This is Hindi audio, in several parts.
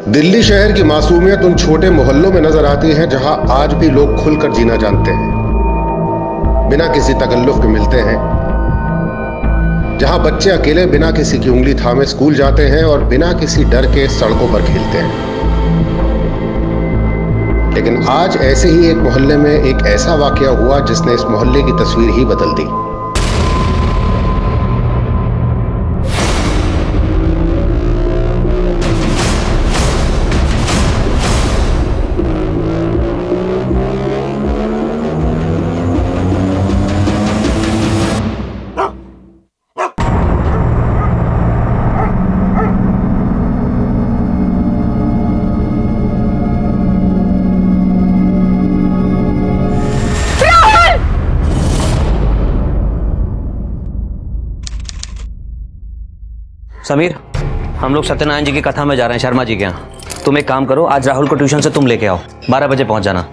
दिल्ली शहर की मासूमियत उन छोटे मोहल्लों में नजर आती है जहां आज भी लोग खुलकर जीना जानते हैं, बिना किसी तकल्लुफ के मिलते हैं, जहां बच्चे अकेले बिना किसी की उंगली थामे स्कूल जाते हैं और बिना किसी डर के सड़कों पर खेलते हैं। लेकिन आज ऐसे ही एक मोहल्ले में एक ऐसा वाकया हुआ जिसने इस मोहल्ले की तस्वीर ही बदल दी। समीर, हम लोग सत्यनारायण जी की कथा में जा रहे हैं, शर्मा जी के यहाँ। तुम एक काम करो, आज राहुल को ट्यूशन से तुम लेके आओ, 12 बजे पहुंच जाना।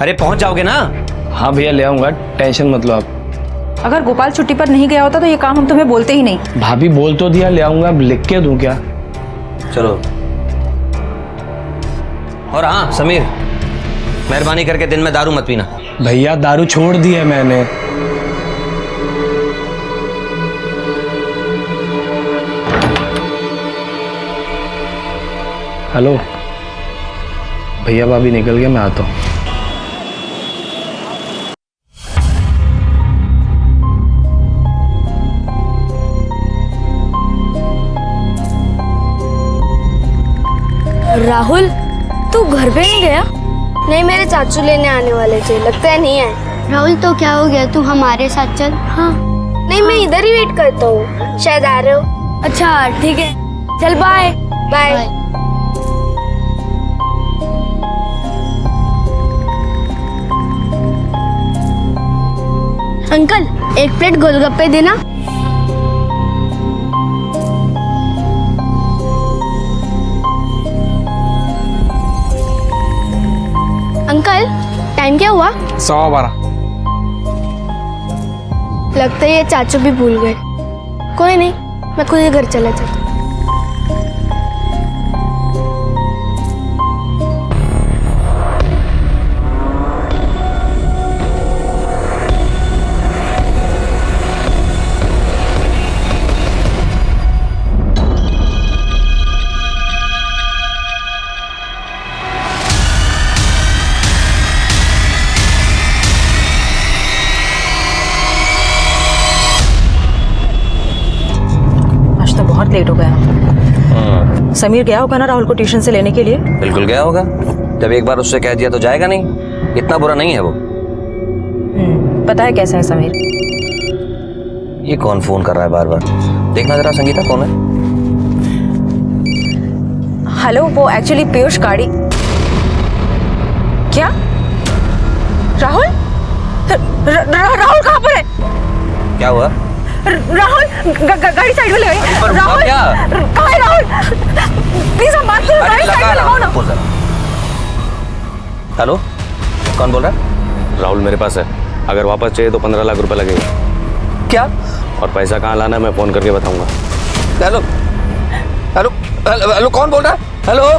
अरे पहुंच जाओगे ना? हाँ भैया ले आऊंगा, टेंशन मत लो आप। अगर गोपाल छुट्टी पर नहीं गया होता तो ये काम हम तुम्हें बोलते ही नहीं। भाभी बोल तो दिया, ले आऊंगा, अब लिख के दूं क्या? चलो। और हाँ समीर, मेहरबानी करके दिन में दारू मत पीना। भैया दारू छोड़ दी है मैंने। हेलो भैया, भाभी निकल गया, मैं आता हूँ। राहुल, तू घर पे नहीं गया? नहीं, मेरे चाचू लेने आने वाले थे, लगता है नहीं है। राहुल तो क्या हो गया, तू हमारे साथ चल। हाँ नहीं, मैं इधर ही वेट करता हूँ, शायद आ रहे हो। अच्छा ठीक है, चल बाय बाय। अंकल, एक प्लेट गोलगप्पे देना। अंकल, टाइम क्या हुआ? 12:15। लगता है ये चाचू भी भूल गए। कोई नहीं, मैं खुद ही घर चला जाता हूँ। बहुत लेट हो गया। समीर गया होगा ना राहुल को ट्यूशन से लेने के लिए? बिल्कुल गया होगा, जब एक बार उससे कह दिया तो जाएगा नहीं। इतना बुरा नहीं है वो। पता है कैसा है समीर? ये कौन फोन कर रहा है बार बार? देखना जरा संगीता, कौन है? हेलो, वो एक्चुअली पीयूष गाड़ी। क्या राहुल? राहुल कहाँ पर है? क्या हुआ? राहुल, गाड़ी साइड में लगाई। राहुल कहाँ है? राहुल प्लीज हम बात करो, गाड़ी साइड में लगाओ ना। हेलो, कौन बोल रहा है? राहुल मेरे पास है, अगर वापस चाहिए तो 15 लाख रुपए लगेगा। क्या? और पैसा कहाँ लाना है मैं फोन करके बताऊंगा। हेलो हेलो हेलो हेलो, कौन बोल रहा है? हेलो,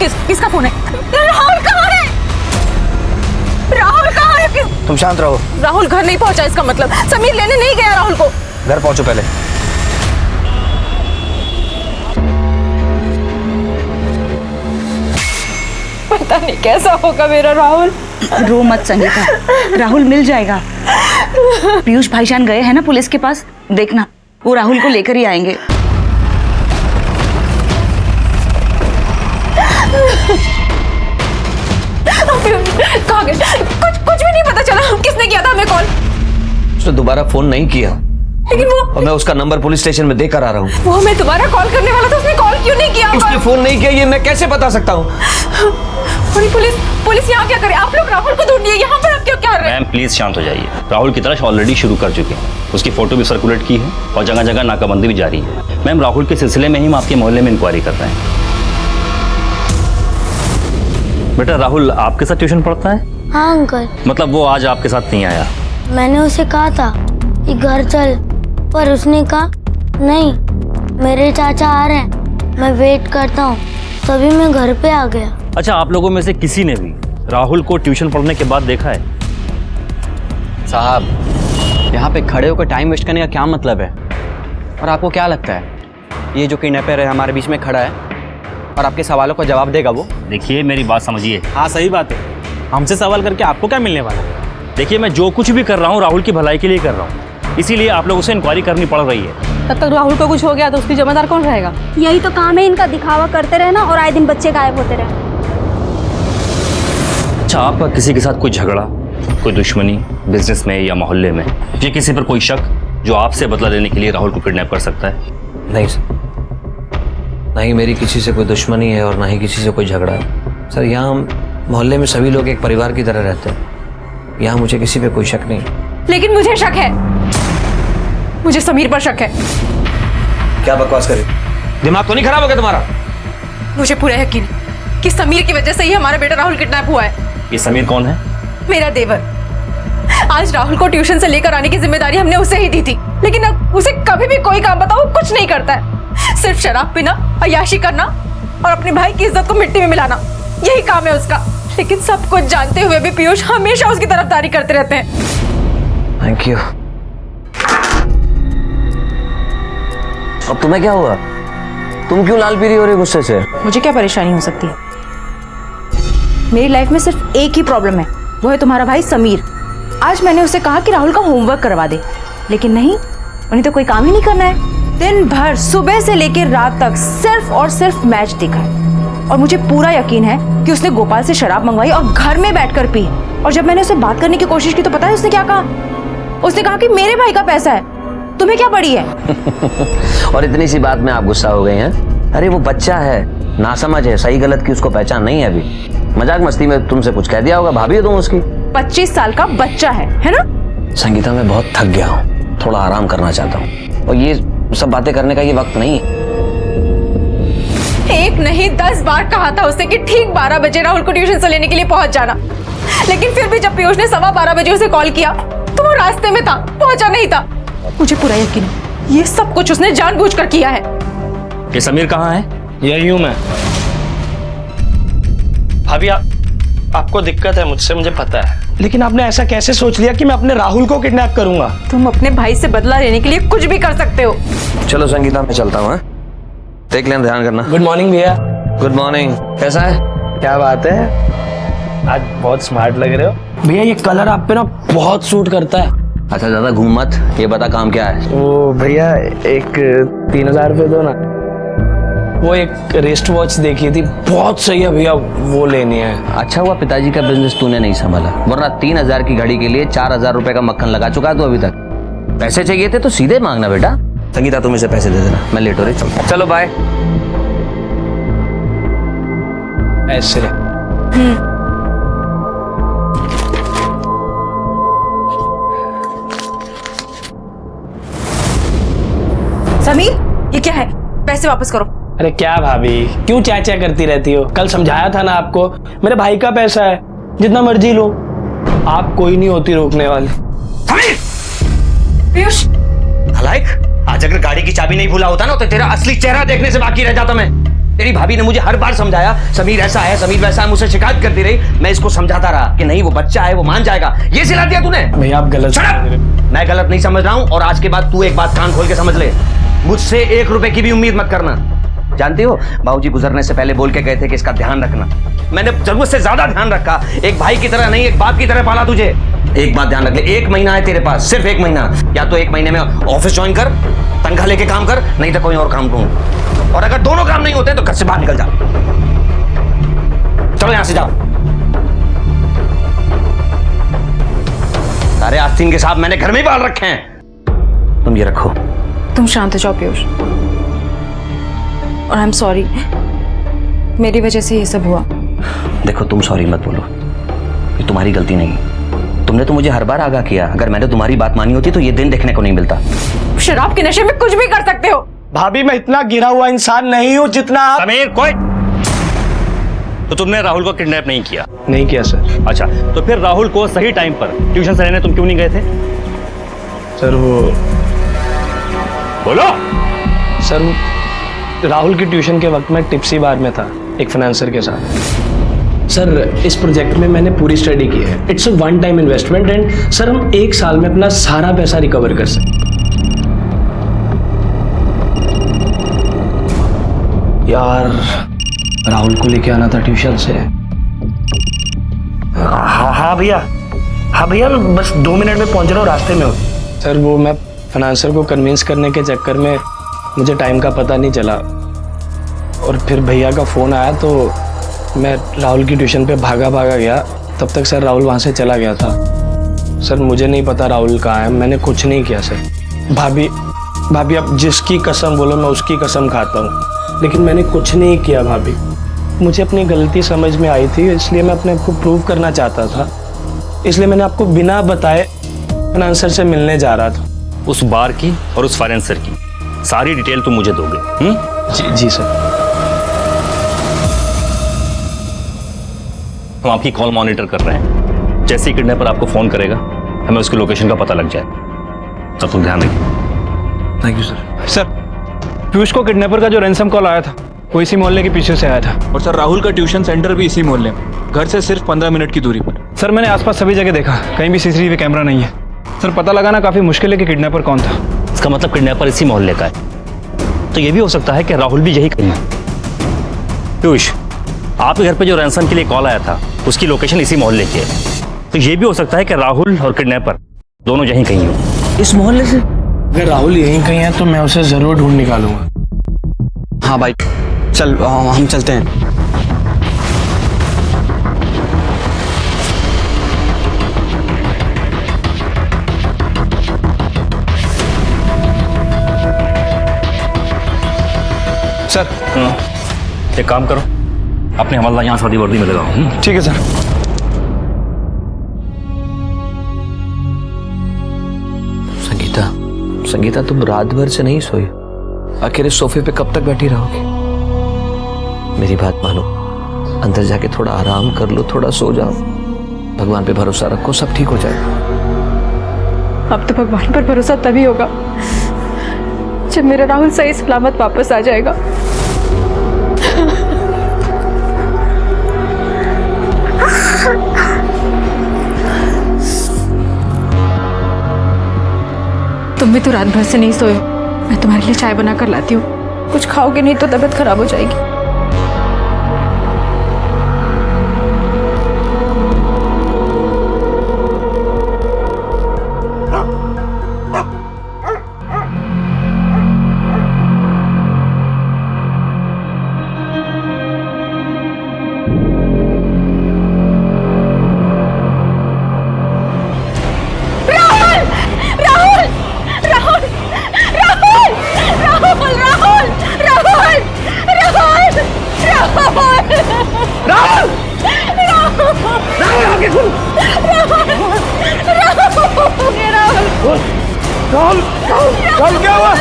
किसका फोन है? राहुल कहाँ है? राहुल कहाँ है? तुम शांत रहो। राहुल घर नहीं पहुंचा, इसका मतलब समीर लेने नहीं गया राहुल को। घर पहुंचो पहले। पता नहीं कैसा होगा मेरा राहुल। रो मत संगीता, राहुल मिल जाएगा। पीयूष भाईजान गए हैं ना पुलिस के पास, देखना वो राहुल को लेकर ही आएंगे। कहाँ गए? कुछ भी नहीं पता चला। किसने किया था हमें कॉल? उसने दोबारा फोन नहीं किया, लेकिन वो और मैं उसका नंबर पुलिस स्टेशन में देकर आ रहा हूँ। वो हमें दोबारा कॉल करने वाला था, उसने कॉल क्यों नहीं किया? उसने फोन नहीं किया, ये मैं कैसे बता सकता हूँ? पुलिस यहाँ क्या करे? आप लोग राहुल को ढूंढिए, यहाँ पर आप क्यों क्या रहे हैं? मैम प्लीज शांत हो जाइए। राहुल की तलाश ऑलरेडी शुरू कर चुके हैं, उसकी फोटो भी सर्कुलेट की है और जगह जगह नाकाबंदी भी जारी है। मैम राहुल के सिलसिले में ही हम आपके मोहल्ले में इंक्वायरी कर रहे हैं। बेटा राहुल आपके साथ ट्यूशन पढ़ता है? हाँ अंकल। मतलब वो आज आपके साथ नहीं आया? मैंने उसे कहा था कि घर चल, पर उसने कहा नहीं, मेरे चाचा आ रहे हैं, मैं वेट करता हूँ, तभी मैं घर पे आ गया। अच्छा, आप लोगों में से किसी ने भी राहुल को ट्यूशन पढ़ने के बाद देखा है? साहब, यहाँ पे खड़े होकर टाइम वेस्ट करने का क्या मतलब है? और आपको क्या लगता है ये जो किडनैपर है हमारे बीच में खड़ा है और आपके सवालों का जवाब देगा वो? देखिए, मेरी बात समझिए। हाँ सही बात है, हमसे सवाल करके आपको क्या मिलने वाला है? देखिए, मैं जो कुछ भी कर रहा हूँ राहुल की भलाई के लिए कर रहा हूँ, इसीलिए आप लोगों से इंक्वायरी करनी पड़ रही है। तब तक राहुल को कुछ हो गया तो उसकी जिम्मेदार कौन रहेगा? यही तो काम है इनका, दिखावा करते रहना और आए दिन बच्चे गायब होते रहे। अच्छा, आपका किसी के साथ कोई झगड़ा, कोई दुश्मनी बिजनेस में या मोहल्ले में, या किसी पर कोई शक जो आपसे बदला लेने के लिए राहुल को किडनैप कर सकता है? नहीं सर, नहीं मेरी किसी से कोई दुश्मनी है और ना ही किसी से कोई झगड़ा है सर। यहाँ हम मोहल्ले में सभी लोग एक परिवार की तरह रहते हैं। यहाँ मुझे किसी पे कोई शक नहीं। लेकिन मुझे शक है, मुझे समीर पर शक है। क्या बकवास कर रही? दिमाग तो नहीं खराब हो गया तुम्हारा? मुझे पूरा यकीन कि समीर की वजह से ही हमारा बेटा राहुल किडनैप हुआ है। ये समीर कौन है? मेरा देवर। आज राहुल को ट्यूशन से लेकर आने की जिम्मेदारी हमने उसे ही दी थी, लेकिन अब उसे कभी भी कोई काम बताओ कुछ नहीं करता है। सिर्फ शराब पीना, अय्याशी करना और अपने भाई की इज्जत को मिट्टी में मिलाना, यही काम है उसका। लेकिन सब कुछ जानते हुए भी पीयूष हमेशा उसकी तरफदारी करते रहते हैं। Thank you. अब तुम्हें क्या हुआ? तुम क्यों लाल पीली हो रही गुस्से से? मुझे क्या परेशानी हो सकती है? मेरी लाइफ में सिर्फ एक ही प्रॉब्लम है, वो है तुम्हारा भाई समीर। आज मैंने उसे कहा कि राहुल का होमवर्क करवा दे, लेकिन नहीं, उन्हें तो कोई काम ही नहीं करना है। दिन भर सुबह से लेकर रात तक सिर्फ और सिर्फ मैच देखा है। और मुझे पूरा यकीन है कि उसने गोपाल से शराब मंगवाई और घर में बैठकर पी। और जब मैंने उससे बात करने की कोशिश की तो पता है उसने क्या कहा? उसने कहा कि मेरे भाई का पैसा है, तुम्हें क्या पड़ी है? और इतनी सी बात में आप गुस्सा हो गई हैं? अरे वो बच्चा है, नासमझ है, सही गलत की उसको पहचान नहीं है अभी। मजाक मस्ती में तुमसे कुछ कह दिया होगा, भाभी हो तुम उसकी। 25 साल का बच्चा है ना? संगीता, मैं बहुत थक गया हूँ, थोड़ा आराम करना चाहता हूँ और ये सब बातें करने का ये वक्त नहीं है। एक नहीं 10 बार कहा था उसे कि ठीक 12 बजे राहुल को ट्यूशन से लेने के लिए पहुंच जाना, लेकिन फिर भी जब पीयूष ने 12:15 बजे उसे कॉल किया तो वो रास्ते में था, पहुंचा नहीं था। मुझे पूरा यकीन है ये सब कुछ उसने जानबूझकर किया है। ये समीर कहाँ है? यही हूँ मैं। भाभी, आपको दिक्कत है मुझसे, मुझे पता है, लेकिन आपने ऐसा कैसे सोच लिया कि मैं अपने राहुल को किडनैप करूंगा? तुम अपने भाई से बदला लेने के लिए कुछ भी कर सकते हो। चलो संगीता, मैं चलता हूँ। देख लेना, ध्यान करना। गुड मॉर्निंग भैया। Good morning. कैसा है? क्या बात है, आज बहुत स्मार्ट लग रहे हो भैया। ये कलर आप पे ना बहुत सूट करता है। अच्छा, ज्यादा घूम मत, ये बता काम क्या है? वो भैया एक 3000 रुपये दो ना। वो एक रिस्ट वॉच देखी थी, बहुत सही है भैया, वो लेनी है। अच्छा हुआ पिताजी का बिजनेस तूने नहीं संभाला, वरना 3000 की घड़ी के लिए 4000 रुपए का मक्खन लगा चुका है तू अभी तक। पैसे चाहिए थे तो सीधे मांगना बेटा। संगीता, तुम इसे पैसे दे देना, मैं लेट हो रही। चलो बाय। ऐसे समीर, ये क्या है? पैसे वापस करो। अरे क्या भाभी, क्यों चाचा करती रहती हो? कल समझाया था ना आपको, मेरे भाई का पैसा है, जितना मर्जी लो, आप कोई नहीं होती रोकने वाली। पीयूष, नालायक, आज अगर गाड़ी की चाबी नहीं भूला होता ना तो तेरा असली चेहरा देखने से बाकी रह जाता मैं। तेरी भाभी ने मुझे हर बार समझाया, समीर ऐसा है, समीर वैसा है, मुझसे शिकायत करती रही। मैं इसको समझाता रहा कि नहीं वो बच्चा है, वो मान जाएगा। ये सिला दिया तूने। भैया आप गलत समझ रहे हो। मैं गलत नहीं समझ रहा हूँ और आज के बाद तू एक बात कान खोल के समझ ले, मुझसे 1 रुपए की भी उम्मीद मत करना। जानती हो, बाबूजी गुजरने से पहले बोल के गए थे कि इसका ध्यान रखना। मैंने जरूरत से ज्यादा ध्यान रखा, एक भाई की तरह नहीं, एक बाप की तरह पाला तुझे। एक बात ध्यान रख ले, 1 महीना है तेरे पास, सिर्फ 1 महीना। या तो 1 महीने में ऑफिस ज्वाइन कर, तनख्वाह लेके काम कर, नहीं तो कोई और काम ढूंढ। और अगर दोनों काम नहीं होते तो घर से बाहर निकल जा। चलो यहां से जाओ। सारे आस्तीन के साथ मैंने घर में ही पाल रखे हैं। तुम ये रखो। तुम शांत हो जाओ पीयूष, और आई एम सॉरी, मेरी वजह से ये सब हुआ। देखो, तुम सॉरी मत बोलो, ये तुम्हारी गलती नहीं। तुमने तो मुझे हर बार आगाह किया, अगर मैंने तुम्हारी बात मानी होती तो ये दिन देखने को नहीं मिलता। शराब के नशे में कुछ भी कर सकते हो। भाभी, मैं इतना गिरा हुआ इंसान नहीं हूँ जितना आप। समीर, कोई तो तुमने राहुल को किडनैप नहीं किया? नहीं किया सर। अच्छा, तो फिर राहुल को सही टाइम पर ट्यूशन से लेने तुम क्यों नहीं गए थे? सर वो बोलो। सर राहुल की ट्यूशन के वक्त मैं टिप्सी बार में था एक फाइनेंसर के साथ। सर इस प्रोजेक्ट में मैंने पूरी स्टडी की है। It's a one time investment and sir हम 1 साल में अपना सारा पैसा रिकवर कर सकते। यार राहुल को लेके आना था ट्यूशन से। हाँ भैया मैं बस 2 मिनट में पहुंच रहा हूँ, रास्ते में हूँ। सर वो मैं फाइनेंसर को कन्विंस करने के चक्कर में मुझे टाइम का पता नहीं चला और फिर भैया का फ़ोन आया तो मैं राहुल की ट्यूशन पे भागा गया। तब तक सर राहुल वहाँ से चला गया था। सर मुझे नहीं पता राहुल कहाँ है, मैंने कुछ नहीं किया सर। भाभी आप जिसकी कसम बोलो मैं उसकी कसम खाता हूँ, लेकिन मैंने कुछ नहीं किया भाभी। मुझे अपनी गलती समझ में आई थी, इसलिए मैं अपने आप को प्रूव करना चाहता था, इसलिए मैंने आपको बिना बताए फाइनेंसर से मिलने जा रहा था। उस बार की और उस फाइनेंसर की सारी डिटेल तुम मुझे दोगे? जी सर। हम आपकी कॉल मॉनिटर कर रहे हैं। जैसे ही किडनैपर आपको फोन करेगा हमें उसकी लोकेशन का पता लग जाए, तब तुम ध्यान रखिए। Thank you sir. Sir Piyush को किडनैपर का जो रैंसम कॉल आया था वो इसी मोहल्ले के पीछे से आया था। और सर राहुल का ट्यूशन सेंटर भी इसी मोहल्ले में, घर से सिर्फ 15 मिनट की दूरी पर। सर मैंने आसपास सभी जगह देखा, कहीं भी सीसीटीवी कैमरा नहीं है। सर पता लगाना काफी मुश्किल है कि किडनैपर कौन था। इसका मतलब किडनैपर इसी मोहल्ले का है, तो ये भी हो सकता है कि राहुल भी यही कहीं है। पीयूष आपके घर पे जो रैंसम के लिए कॉल आया था उसकी लोकेशन इसी मोहल्ले की है, तो ये भी हो सकता है कि राहुल और किडनैपर दोनों यहीं कहीं हो इस मोहल्ले से। अगर राहुल यहीं कहीं है तो मैं उसे जरूर ढूंढ निकालूंगा। हाँ भाई चल हम चलते हैं। सर एक काम करो, अपने हवलदार यहाँ शादी वर्दी में लगाओ। ठीक है सर। संगीता तुम रात भर से नहीं सोई, अकेले सोफे पे कब तक बैठी रहोगी? मेरी बात मानो, अंदर जाके थोड़ा आराम कर लो, थोड़ा सो जाओ, भगवान पे भरोसा रखो, सब ठीक हो जाएगा। अब तो भगवान पर भरोसा तभी होगा जब मेरा राहुल सही सलामत वापस आ जाएगा। तुम भी तो रात भर से नहीं सोए हो, मैं तुम्हारे लिए चाय बना कर लाती हूँ, कुछ खाओगे नहीं तो तबीयत खराब हो जाएगी। राहुल क्या हुआ?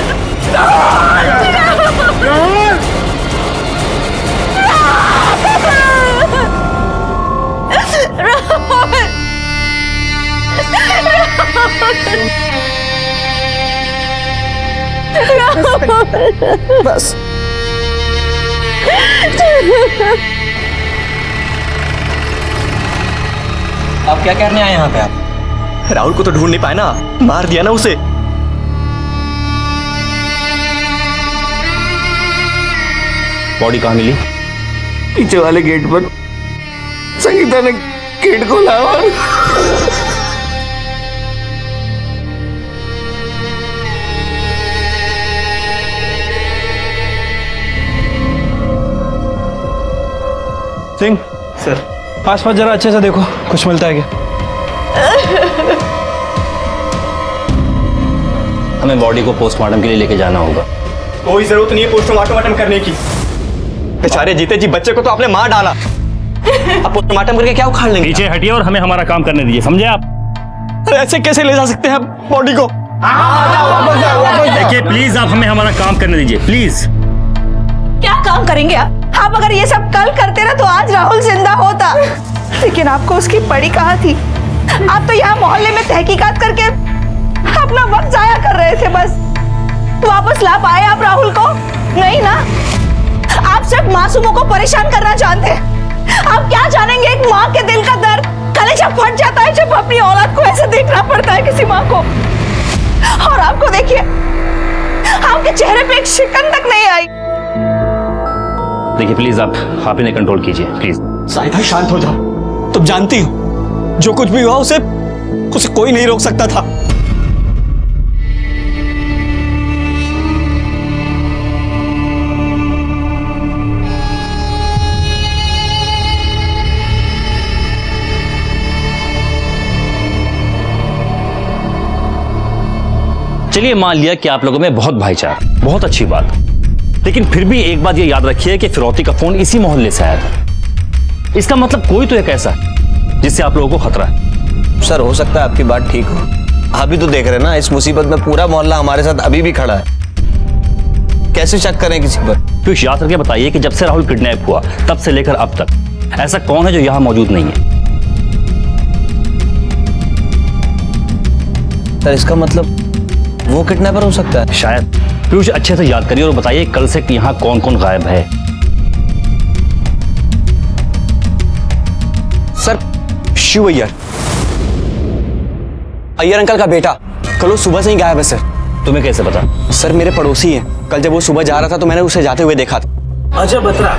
बस आप क्या करने आए यहाँ पे? आप राहुल को तो ढूंढ नहीं पाए ना, मार दिया ना उसे। बॉडी कहाँ मिली? पीछे वाले गेट पर संगीता ने गेट खोला। सिंह सर आसपास जरा अच्छे से देखो, कुछ मिलता है क्या? हमें बॉडी को पोस्टमार्टम के लिए लेके जाना होगा। कोई जरूरत नहीं है पोस्टमार्टम करने की। बेचारे जीते जी बच्चे को तो आपने मार डाला, अब पोस्टमार्टम करके क्या उखाड़ लेंगे? नीचे हटिए और हमें हमारा काम करने दीजिए, समझे आप? अरे ऐसे कैसे ले जा सकते हैं बॉडी को? देखिए प्लीज आप हमें हमारा काम करने दीजिए, प्लीज। क्या काम करेंगे आप अगर ये सब कल करते ना तो आज राहुल जिंदा होता, लेकिन आपको उसकी पड़ी कहाँ थी? आप तो यहाँ मोहल्ले में तहकीकात करके अपना वक्त जाया कर रहे थे। बस वापस ला पाए आप राहुल को? नहीं ना, आप सिर्फ मासूमों को परेशान करना जानते हैं। आप क्या जानेंगे एक माँ के दिल का दर्द। कलेजा फट जाता है जब अपनी औलाद को ऐसे देखना पड़ता है किसी माँ को। और आपको देखिए, आपके चेहरे पे एक शिकन तक नहीं आई। देखिए प्लीज आप इन्हें कंट्रोल कीजिए प्लीज। साहिदा शांत हो जाओ। तुम जानती हो जो कुछ भी हुआ उसे कोई नहीं रोक सकता था। चलिए मान लिया कि आप लोगों में बहुत भाईचारा, बहुत अच्छी बात, लेकिन फिर भी एक बात ये याद रखिए कि फिरौती का फोन इसी मोहल्ले से आया था। इसका मतलब कोई तो एक ऐसा है जिससे आप लोगों को खतरा है। सर हो सकता है आपकी बात ठीक हो, आप भी तो देख रहे हैं ना, इस मुसीबत में पूरा मोहल्ला हमारे साथ अभी भी खड़ा है। कैसे शक करें किसी पर? पीयूष याद करके बताइए कि जब से राहुल किडनैप हुआ तब से लेकर अब तक ऐसा कौन है जो यहां मौजूद नहीं है? सर इसका मतलब वो किडनैपर हो सकता है शायद। पीयूष अच्छे से याद करिए और बताइए कल से यहाँ कौन कौन गायब है। सर शिव अय्यर अंकल का बेटा कल वो सुबह से ही गायब है सर। तुम्हें कैसे पता? सर मेरे पड़ोसी हैं, कल जब वो सुबह जा रहा था तो मैंने उसे जाते हुए देखा था। अजय बत्रा,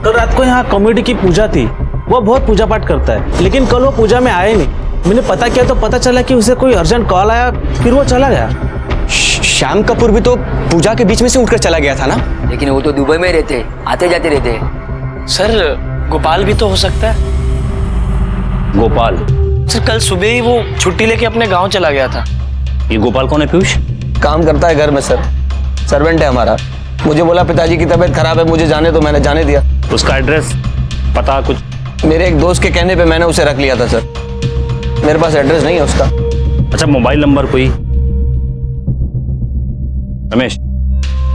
कल रात को यहाँ कम्युनिटी की पूजा थी। वो बहुत पूजा पाठ करता है, लेकिन कल वो पूजा में आए नहीं। मैंने पता किया तो पता चला कि उसे कोई अर्जेंट कॉल आया, फिर वो चला गया। श्याम कपूर भी तो पूजा के बीच में से उठकर चला गया था ना? लेकिन वो तो दुबई में रहते, आते जाते रहते। सर गोपाल भी तो हो सकता है। गोपाल? सर कल सुबह ही वो छुट्टी लेके अपने गांव चला गया था। ये गोपाल कौन है पीयूष? काम करता है घर में सर, सर्वेंट है हमारा। मुझे बोला पिताजी की तबीयत खराब है, मुझे जाने तो मैंने जाने दिया। उसका एड्रेस पता कुछ? मेरे एक दोस्त के कहने पे मैंने उसे रख लिया था सर, मेरे पास एड्रेस नहीं है उसका। अच्छा मोबाइल नंबर कोई? रमेश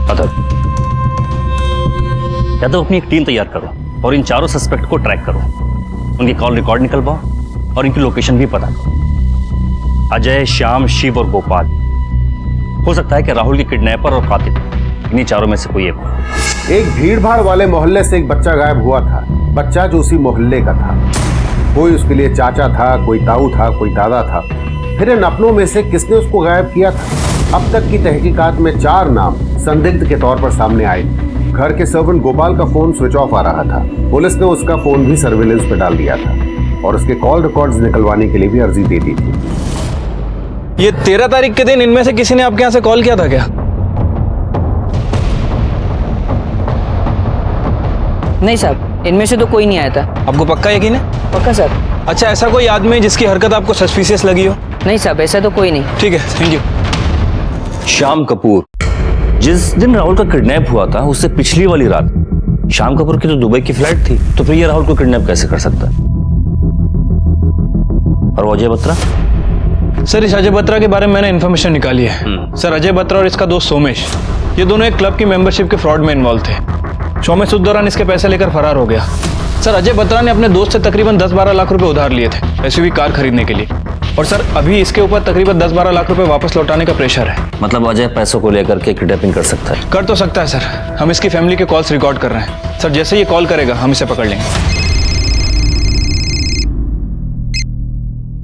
अदर, या तो अपनी एक टीम तैयार करो और इन चारों सस्पेक्ट को ट्रैक करो, उनकी कॉल रिकॉर्ड निकलवाओ और इनकी लोकेशन भी पता करो। अजय, श्याम, शिव और गोपाल। हो सकता है कि राहुल के किडनैपर और कातिल इन्हीं चारों में से कोई एक हो। एक भीड़भाड़ वाले मोहल्ले से एक बच्चा गायब हुआ था, बच्चा जो उसी मोहल्ले का था। कोई उसके लिए चाचा था, कोई ताऊ था, कोई दादा था। फिर इन अपनों में से किसने उसको गायब किया था? अब तक की तहकीकात में 4 नाम संदिग्ध के तौर पर सामने आए। घर के सर्वेंट गोपाल का फोन स्विच ऑफ आ रहा था। पुलिस ने उसका फोन भी सर्विलेंस पे डाल दिया था और उसके कॉल रिकॉर्ड्स निकलवाने के लिए भी अर्जी दे दी थी। ये 13 तारीख के दिन इनमें से किसी ने आपके यहाँ से कॉल किया था क्या? नहीं साहब, इनमें से तो कोई नहीं आया था। आपको पक्का यकीन है? पक्का सर। अच्छा, ऐसा कोई आदमी जिसकी हरकत आपको सस्पिशियस लगी हो? नहीं साहब, ऐसा तो कोई नहीं। ठीक है, थैंक यू। श्याम कपूर, जिस दिन राहुल का किडनैप हुआ था उससे पिछली वाली रात श्याम कपूर की तो दुबई की फ्लाइट थी, तो फिर ये राहुल को किडनैप कैसे कर सकता है? और अजय बत्रा? सर इस अजय बत्रा के बारे में मैंने इन्फॉर्मेशन निकाली है। सर अजय बत्रा और इसका दोस्त सोमेश, ये दोनों एक क्लब की मेंबरशिप के फ्रॉड में इन्वॉल्व थे। सोमेश उस दौरान इसके पैसे लेकर फरार हो गया। सर अजय बत्रा ने अपने दोस्त से तकरीबन 10-12 लाख रुपए उधार लिए थे एसयूवी कार खरीदने के लिए, और सर अभी इसके ऊपर तकरीबन 10-12 लाख रुपए वापस लौटाने का प्रेशर है। मतलब अजय पैसों को लेकर के किडनैपिंग कर सकता है? कर तो सकता है सर, हम इसकी फैमिली के कॉल्स रिकॉर्ड कर रहे हैं। सर जैसे ये कॉल करेगा हम इसे पकड़ लेंगे।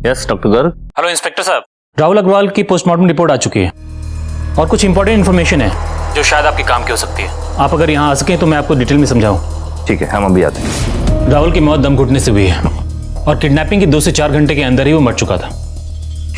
Yes doctor Garg. Hello inspector साहब, राहुल अग्रवाल की पोस्टमार्टम रिपोर्ट आ चुकी है और कुछ इंपॉर्टेंट इन्फॉर्मेशन है जो शायद आपके काम की हो सकती है। आप अगर यहाँ आ सकें तो मैं आपको डिटेल में समझाऊं। ठीक है, हम अभी आते हैं। राहुल की मौत दम घुटने से हुई है और किडनैपिंग के 2 से 4 घंटे के अंदर ही वो मर चुका था।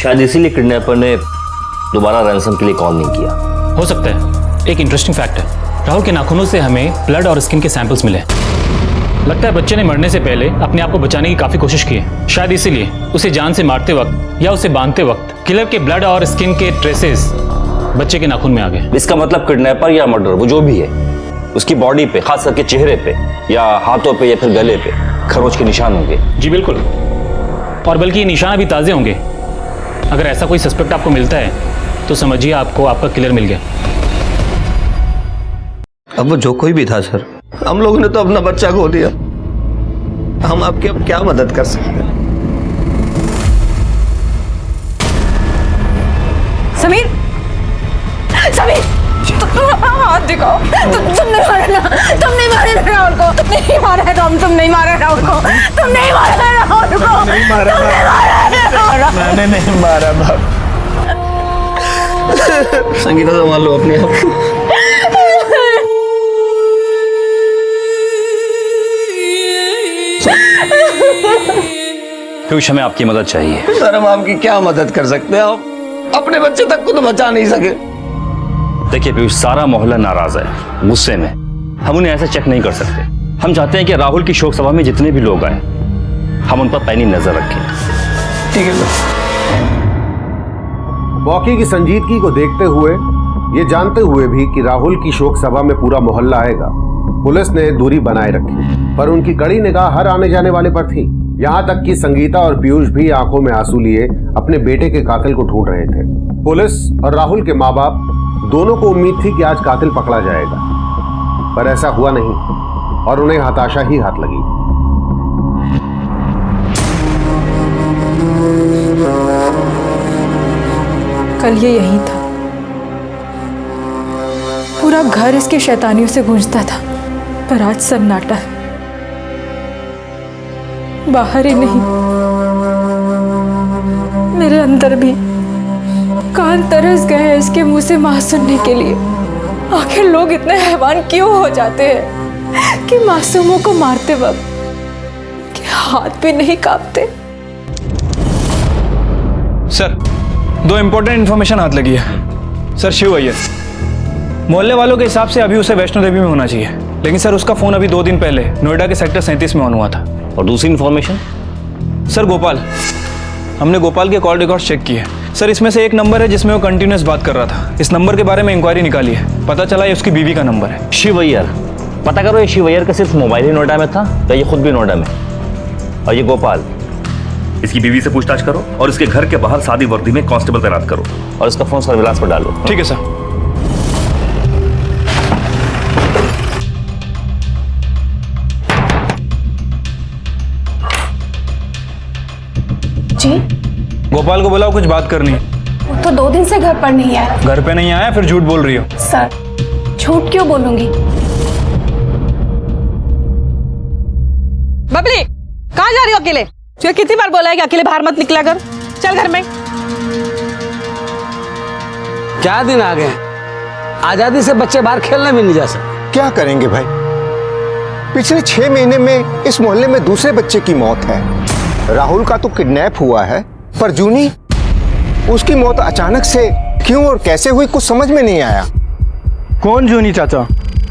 शायद इसीलिए किडनैपर ने दोबारा रैंसम के लिए कॉल नहीं किया। हो सकता है। एक इंटरेस्टिंग फैक्ट है, राहुल के नाखूनों से हमें ब्लड और स्किन के सैंपल्स मिले। लगता है बच्चे ने मरने से पहले अपने आप को बचाने की काफी कोशिश की है। शायद इसीलिए उसे जान से मारते वक्त या उसे बांधते वक्त किलर के ब्लड और स्किन के ट्रेसेस बच्चे के नाखून में आ गए। इसका मतलब किडनैपर या मर्डर वो जो भी है, उसकी बॉडी पे, खास करके चेहरे पे या हाथों पे या फिर गले पे खरोच के निशान होंगे। जी बिल्कुल, और बल्कि ये निशान अभी ताजे होंगे। अगर ऐसा कोई सस्पेक्ट आपको मिलता है तो समझिए आपको आपका किलर मिल गया। अब वो जो कोई भी था सर, हम लोगों ने तो अपना बच्चा खो दिया। हम आपकी अब क्या मदद कर सकते हैं? समीर, समीर, हाथ दिखाओ। तुम नहीं मारे ना, तुम नहीं मारे ना राहुल को, तुम नहीं मारे राहुल, तुम नहीं मारे राहुल को, तुम नहीं मारे राहुल को, नहीं मारा, तुम नहीं मारे राहुल। मैंने नहीं मारा बाप। संगीता संभाल लो अपने आप को। पीयूष, हमें आपकी मदद चाहिए। सर हम आपकी क्या मदद कर सकते हैं? आप अपने बच्चे तक को तो बचा नहीं सके। देखिए पीयूष, सारा मोहल्ला नाराज है, गुस्से में। हम उन्हें ऐसे चेक नहीं कर सकते। हम चाहते हैं कि राहुल की शोक सभा में जितने भी लोग आए, हम उन पर पैनी नजर रखें। ठीक है सर। मौके की संजीदगी को देखते हुए, ये जानते हुए भी कि राहुल की शोक सभा में पूरा मोहल्ला आएगा, पुलिस ने दूरी बनाए रखी, पर उनकी कड़ी निगाह हर आने जाने वाले पर थी। यहाँ तक कि संगीता और पीयूष भी आंखों में आंसू लिए अपने बेटे के कातिल को ढूंढ रहे थे। पुलिस और राहुल के माँ बाप दोनों को उम्मीद थी कि आज कातिल पकड़ा जाएगा, पर ऐसा हुआ नहीं और उन्हें हताशा ही हाथ लगी। कल ये यही था, पूरा घर इसकी शैतानियों से गूंजता था, पर आज सन्नाटा है। बाहर ही नहीं, मेरे अंदर भी कान तरस गए हैं इसके मुंह से मां सुनने के लिए। आखिर लोग इतने हैवान क्यों हो जाते हैं कि मासूमों को मारते वक्त के हाथ भी नहीं कांपते। सर, 2 इंपॉर्टेंट इन्फॉर्मेशन हाथ लगी है। सर, शिव अय्यर, मोहल्ले वालों के हिसाब से अभी उसे वैष्णो देवी में होना चाहिए, लेकिन सर उसका फोन अभी 2 दिन पहले नोएडा के सेक्टर 37 में ऑन हुआ था। और दूसरी इन्फॉर्मेशन? सर गोपाल, हमने गोपाल के कॉल रिकॉर्ड चेक किए। सर इसमें से एक नंबर है जिसमें वो कंटिन्यूस बात कर रहा था। इस नंबर के बारे में इंक्वायरी निकाली है, पता चला ये उसकी बीवी का नंबर है। शिव अय्यर, पता करो ये शिव अय्यर का सिर्फ मोबाइल ही नोएडा में था या ये खुद भी नोएडा में? और ये गोपाल, इसकी बीवी से पूछताछ करो और इसके घर के बाहर सादी वर्दी में कांस्टेबल तैनात करो और इसका फोन सर्विलांस पर डालो। ठीक है सर। जी, गोपाल को बुलाओ, कुछ बात करनी है। वो तो 2 दिन से घर पर नहीं है। घर पे नहीं आया, फिर झूठ बोल रही हो। सर, झूठ क्यों बोलूंगी? बबली, कहाँ जा रही हो अकेले? तुझे कितनी बार बोला है कि अकेले बाहर मत निकला कर? चल घर में। क्या दिन आ गए, आजादी से बच्चे बाहर खेलने भी नहीं जा सकते। क्या करेंगे भाई, पिछले 6 महीने में इस मोहल्ले में दूसरे बच्चे की मौत है। राहुल का तो किडनैप हुआ है, पर जूनी, उसकी मौत अचानक से क्यों और कैसे हुई कुछ समझ में नहीं आया। कौन जूनी चाचा?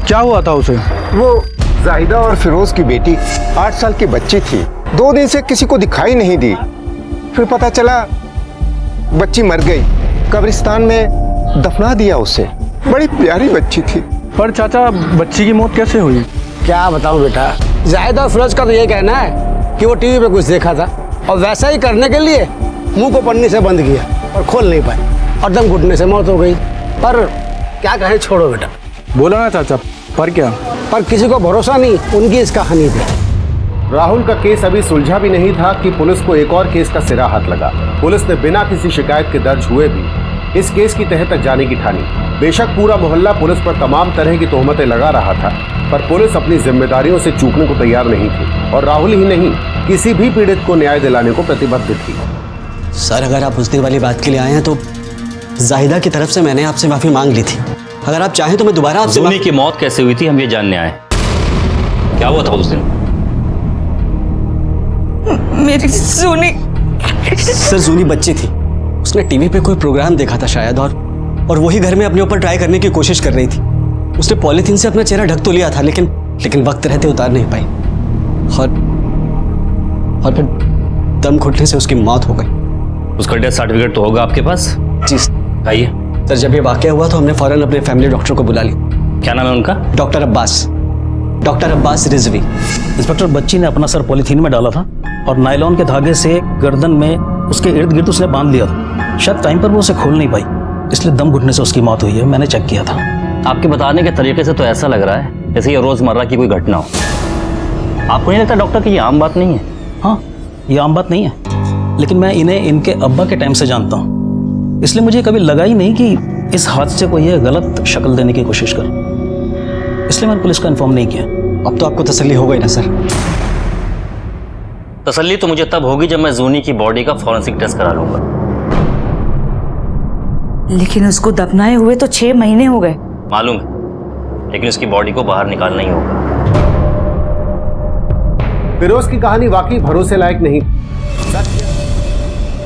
क्या हुआ था उसे? वो जाहिदा और फिरोज की बेटी 8 साल की बच्ची थी। 2 दिन से किसी को दिखाई नहीं दी, फिर पता चला बच्ची मर गई। कब्रिस्तान में दफना दिया उसे। बड़ी प्यारी बच्ची थी। पर चाचा, बच्ची की मौत कैसे हुई? क्या बताऊं बेटा, जाहिदा और फिरोज का तो ये कहना है कि वो टीवी पे कुछ देखा था और वैसा ही करने के लिए मुंह को पन्नी से बंद किया और खोल नहीं पाए और दम घुटने से मौत हो गई। पर क्या कहें, छोड़ो बेटा। बोलो ना चाचा, पर क्या? पर किसी को भरोसा नहीं उनकी इस कहानी पे। राहुल का केस अभी सुलझा भी नहीं था कि पुलिस को एक और केस का सिरा हाथ लगा। पुलिस ने बिना किसी शिकायत के दर्ज हुए भी इस केस की तह तक जाने की ठानी। बेशक पूरा मोहल्ला पुलिस पर तमाम तरह की तोहमतें लगा रहा था, पर पुलिस अपनी जिम्मेदारियों से चूकने को तैयार नहीं थी और राहुल ही नहीं, किसी भी पीड़ित को न्याय दिलाने को प्रतिबद्ध थी। सर, अगर आप उस दिन वाली बात के लिए आए हैं तो जाहिदा की तरफ से मैंने आपसे माफी मांग ली थी। अगर आप चाहें तो मैं दोबारा आपसे। जूनी की मौत कैसे हुई थी हम ये जानने आए। क्या हुआ था उस दिन? मेरी जूनी। सर, जूनी बच्ची थी, उसने टीवी पे कोई प्रोग्राम देखा था शायद, और वही घर में अपने ऊपर ट्राई करने की कोशिश कर रही थी। उसने पॉलीथीन से अपना चेहरा ढक तो लिया था, लेकिन वक्त रहते उतार नहीं पाई और फिर दम घुटने से उसकी मौत हो गई। उसका डेथ सर्टिफिकेट तो होगा आपके पास? जी आइए। सर, जब ये वाकया हुआ तो हमने फौरन अपने फैमिली डॉक्टर को बुला लिया। क्या नाम है उनका? डॉक्टर अब्बास रिजवी। इंस्पेक्टर, बच्ची ने अपना सर पॉलीथीन में डाला था और नायलॉन के धागे से गर्दन में उसके इर्द गिर्द उसने बांध लिया था। शायद टाइम पर वो उसे खोल नहीं पाई, इसलिए दम घुटने से उसकी मौत हुई है। मैंने चेक किया था। आपके बताने के तरीके से तो ऐसा लग रहा है जैसे ये रोजमर्रा की कोई घटना हो। आपको नहीं लगता डॉक्टर कि ये आम बात नहीं है? हाँ, ये आम बात नहीं है, लेकिन मैं इन्हें इनके अब्बा के टाइम से जानता हूँ, इसलिए मुझे कभी लगा ही नहीं कि इस हादसे को यह गलत शक्ल देने की कोशिश कर, इसलिए मैंने पुलिस को इन्फॉर्म नहीं किया। अब तो आपको तसल्ली हो गई ना सर? तसल्ली तो मुझे तब होगी जब मैं जूनी की बॉडी का फॉरेंसिक टेस्ट करा लूंगा। लेकिन उसको दफनाए हुए तो 6 महीने हो गए। मालूम है, लेकिन उसकी बॉडी को बाहर निकालना ही होगा। फिरोज की कहानी वाकई भरोसे लायक नहीं।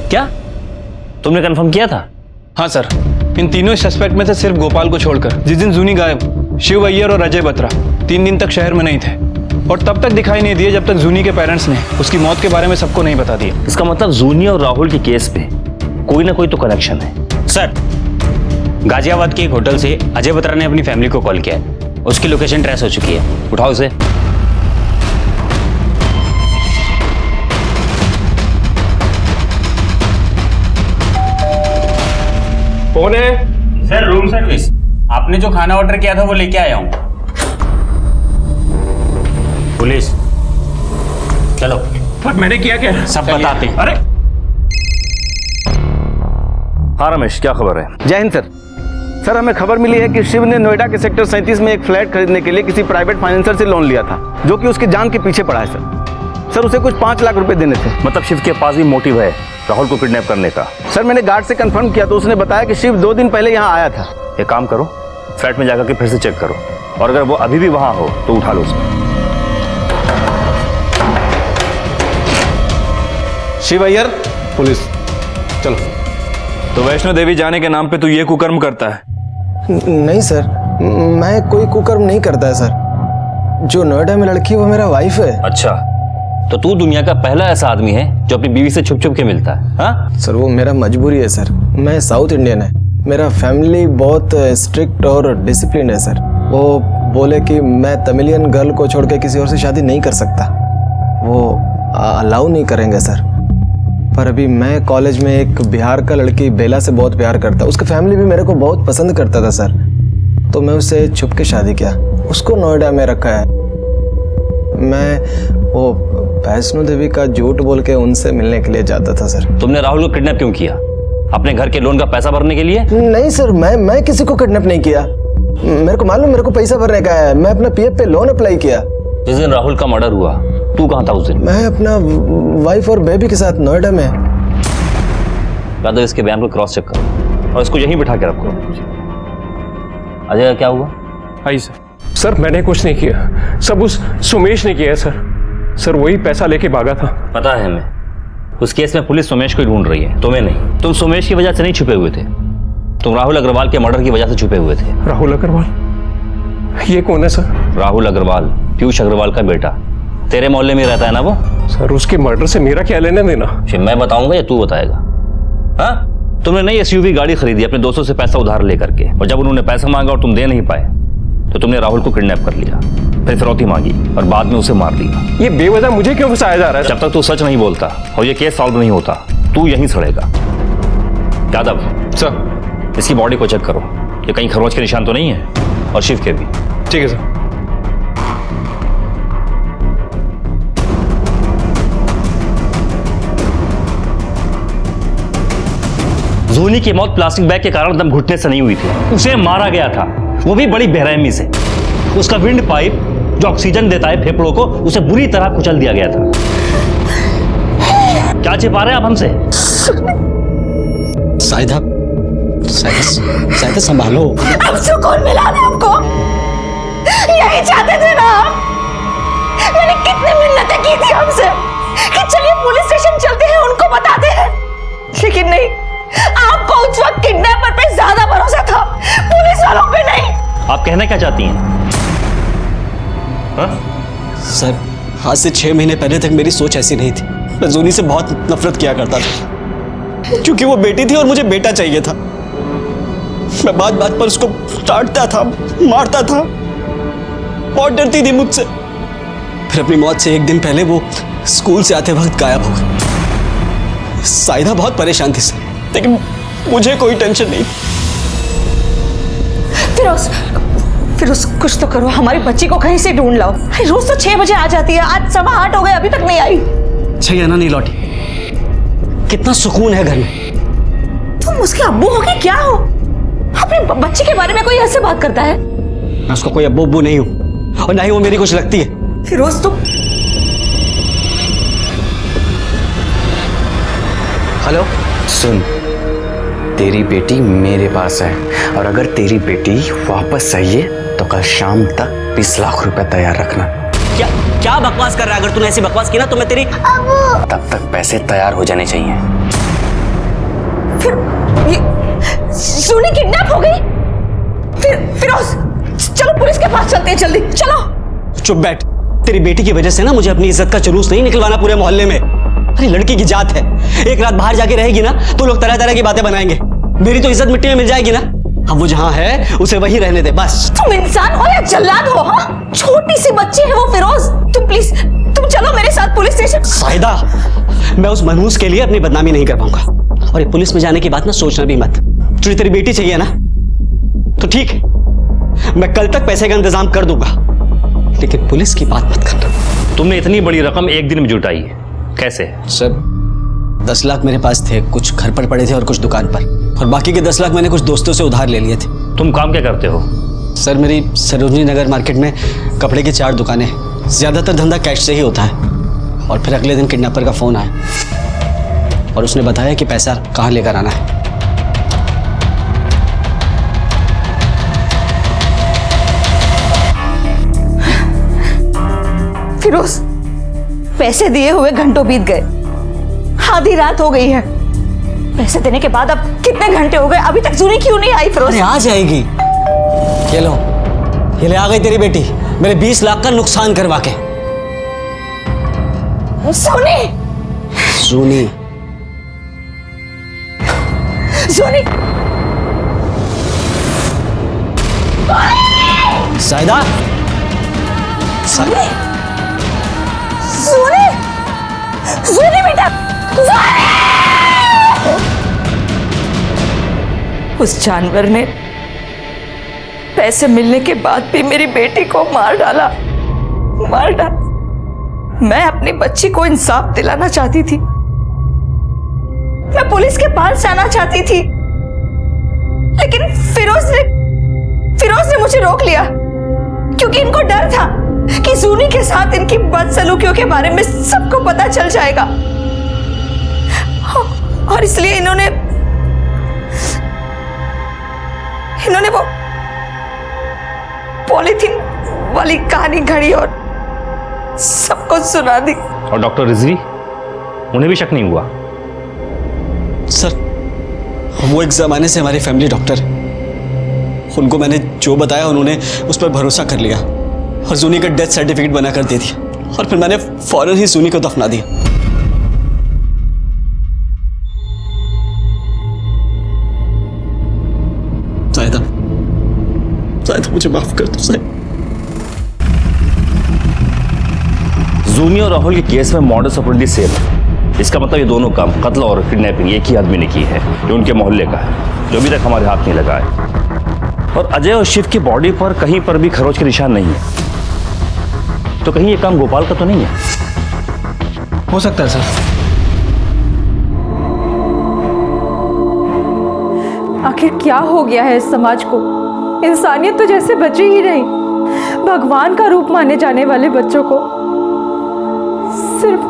क्या तुमने कंफर्म किया था? हाँ सर, इन तीनों सस्पेक्ट में से सिर्फ गोपाल को छोड़कर जिस दिन जूनी गायब, शिव अय्यर और अजय बत्रा 3 दिन तक शहर में नहीं थे और तब तक दिखाई नहीं दिए जब तक जूनी के पेरेंट्स ने उसकी मौत के बारे में सबको नहीं बता दिया। इसका मतलब जूनी और राहुल के केस पे कोई ना कोई तो कनेक्शन है। सर, गाजियाबाद के एक होटल से अजय बत्रा ने अपनी फैमिली को कॉल किया है। उसकी लोकेशन ट्रेस हो चुकी है। उठाओ उसे। कौन है? Sir, room service. आपने जो खाना ऑर्डर किया था वो लेके आया हूं। पुलिस, चलो। पर मैंने किया क्या? सब बताते हैं। अरे हाँ रमेश, क्या खबर है? जय हिंद सर। सर, हमें खबर मिली है कि शिव ने नोएडा के सेक्टर 37 में एक फ्लैट खरीदने के लिए किसी प्राइवेट फाइनेंसर से लोन लिया था, जो कि उसकी जान के पीछे पड़ा है सर। उसे कुछ 5 लाख रुपए देने थे। मतलब शिव के पास भी मोटिव है राहुल को किडनैप करने का? सर, मैंने गार्ड से कंफर्म किया तो उसने बताया कि शिव 2 दिन पहले यहाँ आया था। एक काम करो, फ्लैट में जाकर के फिर से चेक करो, और अगर वो अभी भी वहां हो तो उठा लो उसे। शिव अय्यर, पुलिस, चलो। तो वैष्णो देवी जाने के नाम पे तू ये कुकर्म करता है? नहीं सर, मैं कोई कुकर्म नहीं करता है सर। जो नोएडा में लड़की है वो मेरा वाइफ है। अच्छा, तो तू दुनिया का पहला ऐसा आदमी है जो अपनी बीवी से छुप छुप के मिलता है? हाँ सर, वो मेरा मजबूरी है सर। मैं साउथ इंडियन है, मेरा फैमिली बहुत स्ट्रिक्ट और डिसिप्लिन है सर। वो बोले कि मैं तमिलियन गर्ल को छोड़ के किसी और से शादी नहीं कर सकता, वो अलाउ नहीं करेंगे सर। पर अभी मैं कॉलेज में एक बिहार का लड़की बेला से बहुत प्यार करता, उसका फैमिली भी मेरे को बहुत पसंद करता था सर। तो मैं उससे छुप के शादी किया, उसको नोएडा में रखा है। मैं वो वैष्णो देवी का झूठ बोल के उनसे मिलने के लिए जाता था सर। तुमने राहुल को किडनैप क्यों किया? अपने घर के लोन का पैसा भरने के लिए? नहीं सर, मैं किसी को किडनैप नहीं किया। मेरे को मालूम, मेरे को पैसा भरने का है। मैं अपना पीएफ पे लोन अप्लाई किया। जिस दिन राहुल का मर्डर हुआ तू कहाँ था उस दिन? मैं अपना वाइफ और बेबी के साथ नोएडा में। यादव, इसके बयान को क्रॉस चेक करो और इसको यहीं बिठा के रखो। अजय, क्या हुआ? आई सर, मैंने कुछ नहीं किया, सब उस सुमेश ने किया है सर। वही पैसा लेके भागा था। पता है हमें, उस केस में पुलिस सुमेश को ढूंढ रही है, तुम्हें नहीं। तुम सुमेश की वजह से नहीं छुपे हुए थे, तुम राहुल अग्रवाल के मर्डर की वजह से छुपे हुए थे। राहुल अग्रवाल? ये कौन है सर? राहुल अग्रवाल पीयूष अग्रवाल का बेटा, तेरे मोहल्ले में रहता है ना वो? सर, उसके मर्डर से मेरा क्या लेना देना? मैं बताऊंगा या तू बताएगा? हाँ, तुमने नई एसयूवी गाड़ी खरीदी अपने दोस्तों से पैसा उधार लेकर के, और जब उन्होंने पैसा मांगा और तुम दे नहीं पाए तो तुमने राहुल को किडनैप कर लिया, फिर फिरौती मांगी और बाद में उसे मार दिया। ये बेवजह मुझे क्यों फंसाया जा रहा है? जब तक तू सच नहीं बोलता और ये केस सॉल्व नहीं होता तू यहीं सड़ेगा। यादव सर, इसकी बॉडी को चेक करो, ये कहीं खरोंच के निशान तो नहीं है, और शिव के भी। ठीक है सर। जूनी की मौत प्लास्टिक बैग के कारण दम घुटने से नहीं हुई थी, उसे मारा गया था, वो भी बड़ी बेरहमी से। उसका विंड पाइप जो ऑक्सीजन देता है फेफड़ों को, उसे बुरी तरह कुचल दिया गया था। क्या छिपा रहे हैं आप हमसे? साइदा संभालो। अब सुकून मिला ना हमको, यही चाहते थे ना हम। मैंने कितनी मिन्नतें की थी हमसे कि चलिए पुलिस स्टेशन चलते हैं, उनको बताते हैं, लेकिन नहीं, आपको उस वक्त किडनैपर पे ज्यादा भरोसा था, पुलिस वालों पे नहीं। आप कहना क्या चाहती हैं? हा? सर, आज से 6 महीने पहले तक मेरी सोच ऐसी नहीं थी। मैं जूनी से बहुत नफरत किया करता था, क्योंकि वो बेटी थी और मुझे बेटा चाहिए था। मैं बात बात पर उसको डांटता था, मारता था, बहुत डरती थी मुझसे। फिर अपनी मौत से 1 दिन पहले वो स्कूल से आते वक्त गायब हो गई। साइदा बहुत परेशान थी सर, लेकिन मुझे कोई टेंशन नहीं। फिरोज कुछ तो करो, हमारी बच्ची को कहीं से ढूंढ लाओ। रोज तो 6 बजे आ जाती है, आज 7:15 हो गए, अभी तक नहीं आई। छैयाना नहीं लौटी, कितना सुकून है घर में। तुम उसके अब्बू हो कि क्या हो? अपने बच्चे के बारे में कोई ऐसे बात करता है? मैं उसका कोई अब्बू उब्बू नहीं हूं और ना ही वो मेरी कुछ लगती है। फिरोज तुम हेलो, सुन, तेरी बेटी मेरे पास है और अगर तेरी बेटी वापस चाहिए तो कल शाम तक 20 लाख रुपए तैयार रखना। क्या क्या बकवास कर रहा है? अगर तूने ऐसी बकवास की ना तो मैं तेरी तब तक पैसे तैयार हो जाने चाहिए। फिर ये सोनी किडनैप हो गई? फिरोज चलो पुलिस के पास चलते हैं, जल्दी चलो। चुप बैठ। तेरी बेटी की वजह से ना मुझे अपनी इज्जत का जुलूस नहीं निकलवाना पूरे मोहल्ले में। अरे लड़की की जात है, एक रात बाहर जाके रहेगी ना तो लोग तरह तरह की बातें बनाएंगे। मेरी तो इज्जत मिट्टी में मिल जाएगी ना। अब वो जहां है उसे वहीं रहने दे बस। तुम इंसान हो या जल्लाद हो? हाँ, छोटी सी बच्ची है वो फिरोज। तुम प्लीज तुम चलो मेरे साथ पुलिस स्टेशन। साहिदा, मैं उस मनहूस के लिए अपनी बदनामी नहीं कर पाऊंगा। और ये पुलिस में जाने की बात ना सोचना भी मत। तुझे तेरी बेटी चाहिए ना तो ठीक है, मैं कल तक पैसे का इंतजाम कर दूंगा, लेकिन पुलिस की बात मत करना। तुमने इतनी बड़ी रकम एक दिन में जुटाई है, कैसे? सर 10 लाख मेरे पास थे, कुछ घर पर पड़े थे और कुछ दुकान पर, और बाकी के 10 लाख मैंने कुछ दोस्तों से उधार ले लिए थे। तुम काम क्या करते हो? सर मेरी सरोजनी नगर मार्केट में कपड़े की 4 दुकानें, ज्यादातर धंधा कैश से ही होता है। और फिर अगले दिन किडनैपर का फोन आया और उसने बताया कि पैसा कहाँ लेकर आना है। फिरोज पैसे दिए हुए घंटों बीत गए, आधी रात हो गई है। पैसे देने के बाद अब कितने घंटे हो गए, अभी तक जूनी क्यों नहीं आई? फिरोज आ जाएगी। ये लो, ये ले आ गई तेरी बेटी मेरे 20 लाख का नुकसान करवा के। सोनी सोनी सोनी साहिदा, सोनी सोनी सोनी बेटा, उस जानवर ने पैसे मिलने के बाद भी मेरी बेटी को मार डाला। मैं अपनी बच्ची को इंसाफ दिलाना चाहती थी, मैं पुलिस के पास जाना चाहती थी, लेकिन फिरोज ने मुझे रोक लिया क्योंकि इनको डर था कि जूनी के साथ इनकी बदसलूकियों के बारे में सबको पता चल जाएगा, और इसलिए इन्होंने वो पॉलीथीन वाली कहानी घड़ी और सबको सुना दी। और डॉक्टर रिजवी, उन्हें भी शक नहीं हुआ? सर वो एक जमाने से हमारी फैमिली डॉक्टर, उनको मैंने जो बताया उन्होंने उस पर भरोसा कर लिया और जूनी का डेथ सर्टिफिकेट बनाकर दे दिया, और फिर मैंने फौरन ही जूनी को दफना दिया। साहिदा मुझे माफ कर दो साहिब। जूनी और राहुल के केस में मॉडस ऑपरेंडी सेम है। इसका मतलब ये दोनों काम, कत्ल और किडनैपिंग, एक ही आदमी ने की है जो उनके मोहल्ले का है, जो अभी तक हमारे हाथ नहीं लगा है। और अजय और शिव की बॉडी पर कहीं पर भी खरोच के निशान नहीं है, तो कहीं ये काम गोपाल का तो नहीं है? हो सकता है सर। आखिर क्या हो गया है इस समाज को? इंसानियत तो जैसे बची ही नहीं। भगवान का रूप माने जाने वाले बच्चों को सिर्फ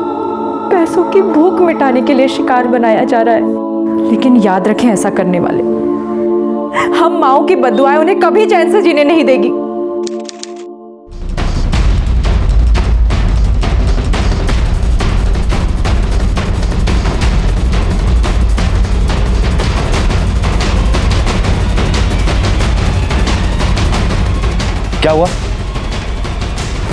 पैसों की भूख मिटाने के लिए शिकार बनाया जा रहा है। लेकिन याद रखें, ऐसा करने वाले हम माओ की बद्दुआएं उन्हें कभी चैन से जीने नहीं देगी। क्या हुआ?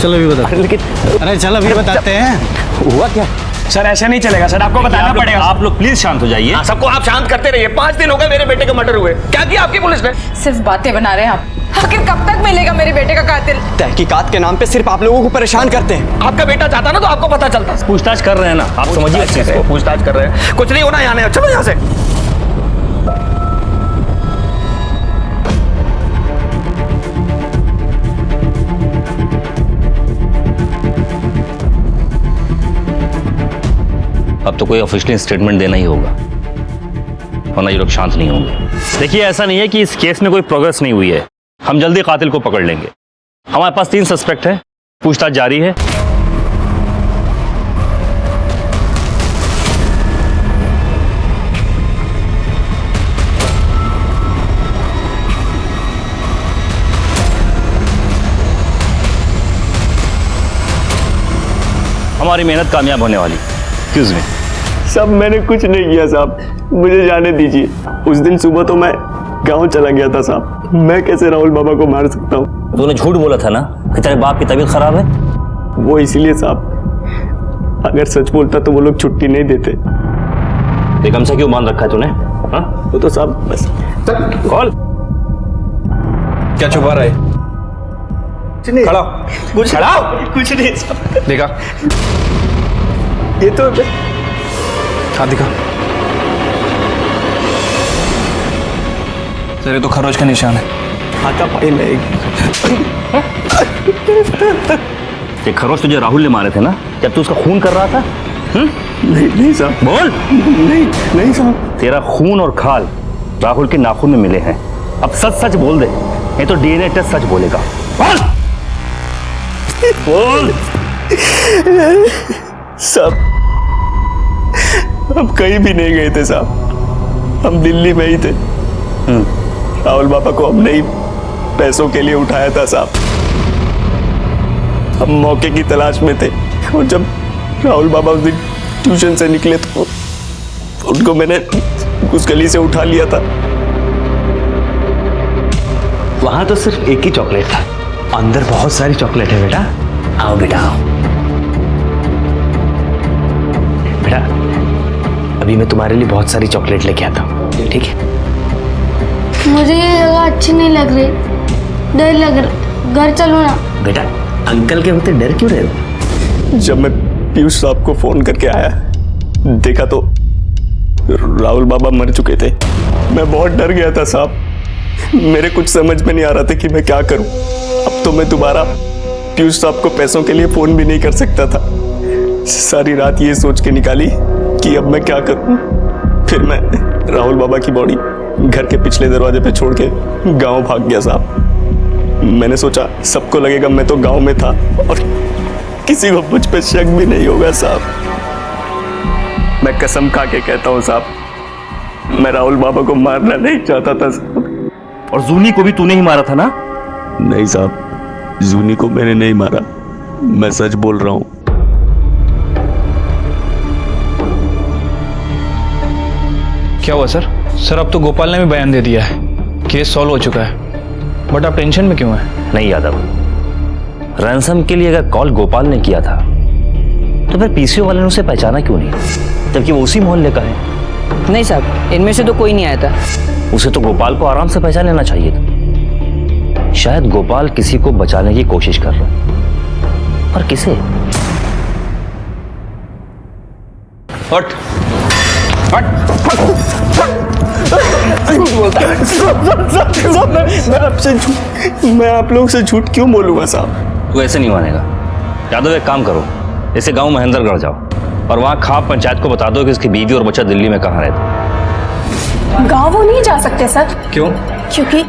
चलो अभी बता। लेकिन अरे चल अभी बताते हैं। हुआ क्या? सर ऐसा नहीं चलेगा सर, आपको बताना पड़ेगा। आप लोग प्लीज शांत हो जाइए। सबको आप शांत करते रहिए। 5 दिन हो गए मेरे बेटे का मर्डर हुए, क्या किया आपकी पुलिस ने? सिर्फ बातें बना रहे हैं आप। आखिर कब तक मिलेगा मेरे बेटे का कातिल? तहकीकात के नाम पे सिर्फ आप लोगों को परेशान करते हैं। आपका बेटा चाहता ना तो आपको पता चलता। पूछताछ कर रहे हैं ना, आप समझिए अच्छे से। पूछताछ कर रहे हैं, कुछ नहीं होना यहाँ नहीं। चलो यहाँ से। अब तो कोई ऑफिशियल स्टेटमेंट देना ही होगा। वरना ये लोग शांत नहीं होंगे। देखिए, ऐसा नहीं है कि इस केस में कोई प्रोग्रेस नहीं हुई है, हम जल्दी कातिल को पकड़ लेंगे। हमारे पास 3 सस्पेक्ट है, पूछताछ जारी है। हमारी मेहनत कामयाब होने वाली। Excuse me. साहब मैंने कुछ नहीं किया साहब, मुझे जाने दीजिए। उस दिन सुबह तो मैं गांव चला गया था साहब, मैं कैसे राहुल बाबा को मार सकता हूँ? तूने झूठ बोला था ना कि तेरे बाप की तबीयत खराब है। वो इसीलिए साहब, अगर सच बोलता तो वो लोग छुट्टी नहीं देते। ये कम से क्यों मान रखा है तूने? हाँ? वो तो साहब बस कॉल क्या छुपा रहा है? खड़ा कुछ नहीं साहब। देखा? ये तो हाँ दिखा। सर ये तो खरोच का निशान है। हाथा पाई में ये खरोच तुझे राहुल ने मारे थे ना, जब तू उसका खून कर रहा था? नहीं साहब। बोल। नहीं साहब। तेरा खून और खाल राहुल के नाखून में मिले हैं। अब सच सच बोल दे, नहीं तो डीएनए टेस्ट सच बोलेगा। बोल। साहब हम कहीं भी नहीं गए थे साहब, हम दिल्ली में ही थे। राहुल बाबा को हमने ही पैसों के लिए उठाया था साहब। हम मौके की तलाश में थे और जब राहुल बाबा उस दिन ट्यूशन से निकले तो उनको मैंने उस गली से उठा लिया था। वहां तो सिर्फ एक ही चॉकलेट था, अंदर बहुत सारी चॉकलेट है बेटा। आओ बेटा आओ। बेटा अभी मैं तुम्हारे लिए बहुत सारी चॉकलेट लेके आता हूँ, ठीक है? मुझे ये जगह अच्छी नहीं लग रही, डर लग रहा, घर चलो ना। बेटा अंकल के होते डर क्यों रहे हो? जब मैं पीयूष साहब को फोन करके आया, देखा तो राहुल बाबा मर चुके थे। मैं बहुत डर गया था साहब, मेरे कुछ समझ में नहीं आ रहा था कि मैं क्या करूं। अब तो मैं दोबारा पीयूष साहब को पैसों के लिए फोन भी नहीं कर सकता था। सारी रात ये सोच के निकाली कि अब मैं क्या करूं। फिर मैं राहुल बाबा की बॉडी घर के पिछले दरवाजे पे छोड़ के गांव भाग गया साहब। मैंने सोचा सबको लगेगा मैं तो गांव में था और किसी को मुझ पे शक भी नहीं होगा साहब। मैं कसम खा के कहता हूँ साहब, मैं राहुल बाबा को मारना नहीं चाहता था साहब। और जूनी को भी तूने ही मारा था ना? नहीं साहब, जूनी को मैंने नहीं मारा, मैं सच बोल रहा हूँ। क्या हुआ सर? सर अब तो गोपाल ने भी बयान दे दिया है, केस सॉल्व हो चुका है। बट आप टेंशन में क्यों हैं? नहीं यादव, रैंसम के लिए अगर कॉल गोपाल ने किया था तो फिर पीसीओ वाले ने उसे पहचाना क्यों नहीं, जबकि वो उसी मोहल्ले का है? नहीं साहब, इनमें से तो कोई नहीं आया था। उसे तो गोपाल को आराम से पहचान लेना चाहिए था। शायद गोपाल किसी को बचाने की कोशिश कर रहा है, पर किसे? हट मैं आप लोग से झूठ क्यों बोलूंगा साहब? तू ऐसे नहीं मानेगा। यादव एक काम करो, इसे गांव महेंद्रगढ़ जाओ और वहां खाप पंचायत को बता दो कि उसकी बीवी और बच्चा दिल्ली में कहाँ रहते। गाँव वो नहीं जा सकते सर। क्यों? क्योंकि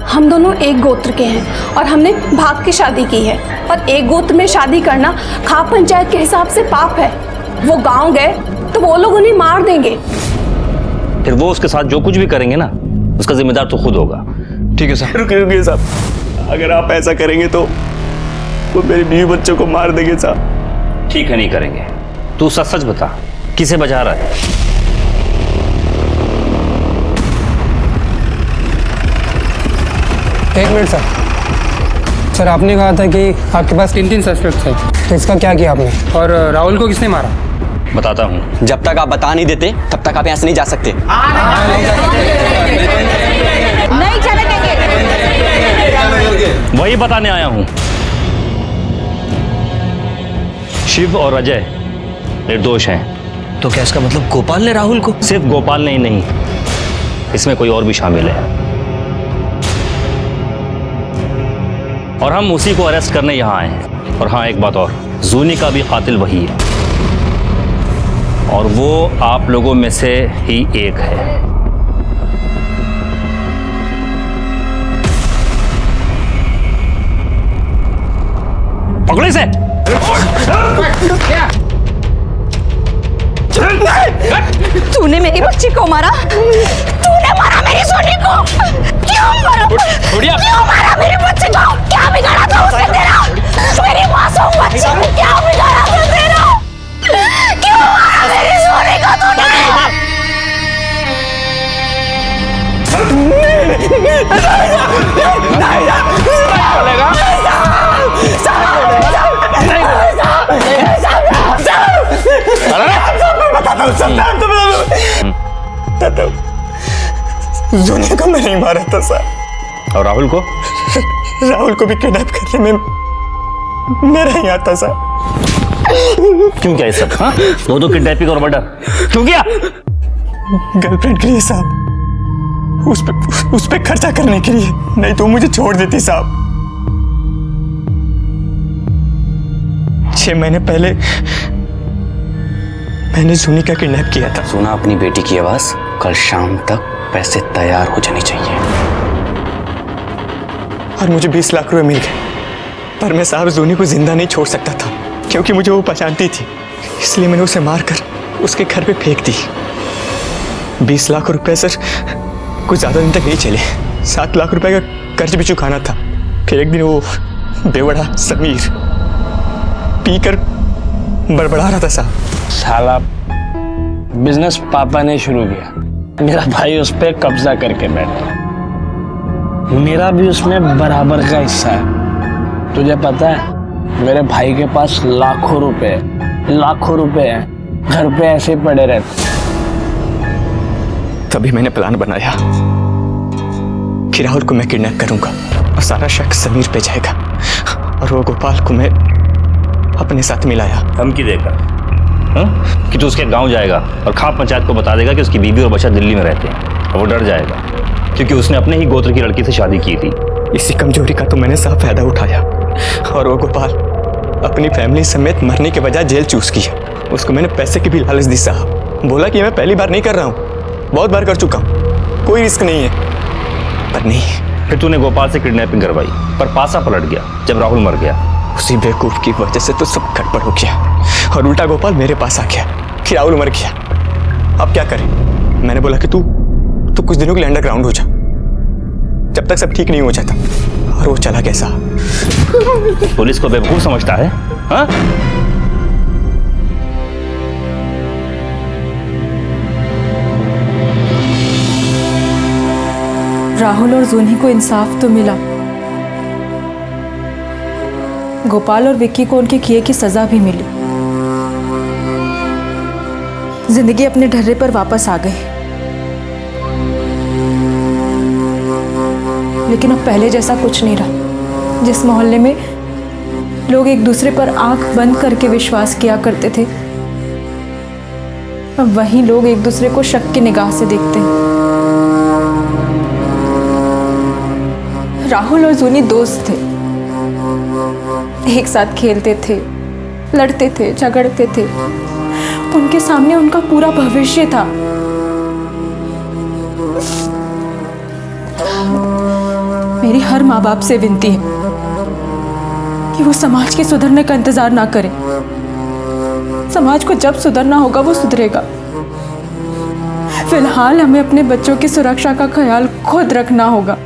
हम दोनों एक गोत्र के हैं और हमने भाग की शादी की है, और एक गोत्र में शादी करना खाप पंचायत के हिसाब से पाप है। वो गांव गए तो वो लोग उन्हें मार देंगे। फिर वो उसके साथ जो कुछ भी करेंगे ना, उसका जिम्मेदार तो खुद होगा। ठीक है सर। रुकिए साहब, अगर आप ऐसा करेंगे तो वो मेरे बीवी बच्चों को मार देंगे साहब। ठीक है, नहीं करेंगे। तू सच सच बता, किसे बचा रहा है? एक मिनट सर, आपने कहा था कि आपके पास 3 सस्पेक्ट थे, तो इसका क्या किया आपने? और राहुल को किसने मारा? बताता हूँ। जब तक आप बता नहीं देते तब तक आप यहाँ से नहीं जा सकते। नहीं चले देंगे। वही बताने आया हूँ। शिव और अजय निर्दोष हैं। तो क्या इसका मतलब गोपाल ने राहुल को? सिर्फ गोपाल ने ही नहीं, इसमें कोई और भी शामिल है, और हम उसी को अरेस्ट करने यहाँ आए हैं। और हाँ, एक बात और, जूनी का भी कातिल वही है और वो आप लोगों में से ही एक है। पकड़ो इसे। तूने मेरी बच्ची को मारा, तूने मारा मेरी सोनी को। क्यों मारा? क्यों मारा मेरी बच्ची को? क्या बिगाड़ा था उसने तेरा? मेरी मासूम बच्ची को क्या बिगाड़ा था तेरा? क्यों मारा मेरी सोनी को तूने? जूनिया को मैं नहीं मारा था सर। और राहुल को? राहुल को भी किडनैप करने में मेरा ही आता सर। क्यों क्या ये सब? हाँ, दो किडनैपिंग और मर्डर क्यों किया? गर्लफ्रेंड के लिए साहब, उस पे खर्चा करने के लिए, नहीं तो मुझे छोड़ देती साहब। 6 महीने पहले मैंने जूनी का किडनैप किया था। सुना अपनी बेटी की आवाज? कल शाम तक पैसे तैयार हो जाने चाहिए। और मुझे 20 लाख रुपए मिल गए, पर मैं साहब जूनी को जिंदा नहीं छोड़ सकता था, क्योंकि मुझे वो पहचानती थी। इसलिए मैंने उसे मारकर उसके घर पे फेंक दी। 20 लाख रुपए सर कुछ ज्यादा दिन तक नहीं चले। 7 लाख रुपए का कर्ज भी चुकाना था। फिर एक दिन वो बेवड़ा समीर पीकर बड़बड़ा रहा था साहब। साला बिजनेस पापा ने शुरू किया, मेरा भाई उस पर कब्जा करके बैठा। मेरा भी उसमें बराबर का हिस्सा है। तुझे पता है मेरे भाई के पास लाखों रुपए हैं, घर पे ऐसे पड़े रहते। तभी मैंने प्लान बनाया कि राहुल को मैं किडनैप करूंगा और सारा शक समीर पे जाएगा, और वो गोपाल को मैं अपने साथ मिलाया। धमकी देकर कि तू उसके गांव जाएगा और खाप पंचायत को बता देगा कि उसकी बीवी और बच्चा दिल्ली में रहते हैं, और वो डर जाएगा क्योंकि उसने अपने ही गोत्र की लड़की से शादी की थी। इसी कमजोरी का तो मैंने साफ फायदा उठाया, और वो गोपाल अपनी फैमिली समेत मरने के बजाय जेल चूज किया। उसको मैंने पैसे की भी लालच दी साहब। बोला कि मैं पहली बार नहीं कर रहा हूँ, बहुत बार कर चुका हूँ, कोई रिस्क नहीं है। पर नहीं। फिर तूने गोपाल से किडनैपिंग करवाई, पर पासा पलट गया जब राहुल मर गया। उसी बेवकूफ की वजह से तो सब गड़बड़ हो गया, और उल्टा गोपाल मेरे पास आ गया कि राहुल मर गया, अब क्या करें? मैंने बोला कि तू कुछ दिनों के लिए अंडरग्राउंड हो जा, जब तक सब ठीक नहीं हो जाता। और वो चला गया साहब। पुलिस को बेवकूफ समझता है? हाँ? राहुल और जूनी को इंसाफ तो मिला, गोपाल और विक्की को उनके किए की सजा भी मिली। जिंदगी अपने ढर्रे पर वापस आ गई। लेकिन अब पहले जैसा कुछ नहीं रहा। जिस मोहल्ले में लोग एक दूसरे पर आंख बंद करके विश्वास किया करते थे, अब वही लोग एक दूसरे को शक की निगाह से देखते हैं। राहुल और जूनी दोस्त थे, एक साथ खेलते थे, लड़ते थे, झगड़ते थे। उनके सामने उनका पूरा भविष्य था। मेरी हर माँ बाप से विनती है कि वो समाज के सुधरने का इंतजार ना करें। समाज को जब सुधरना होगा वो सुधरेगा। फिलहाल हमें अपने बच्चों की सुरक्षा का ख्याल खुद रखना होगा।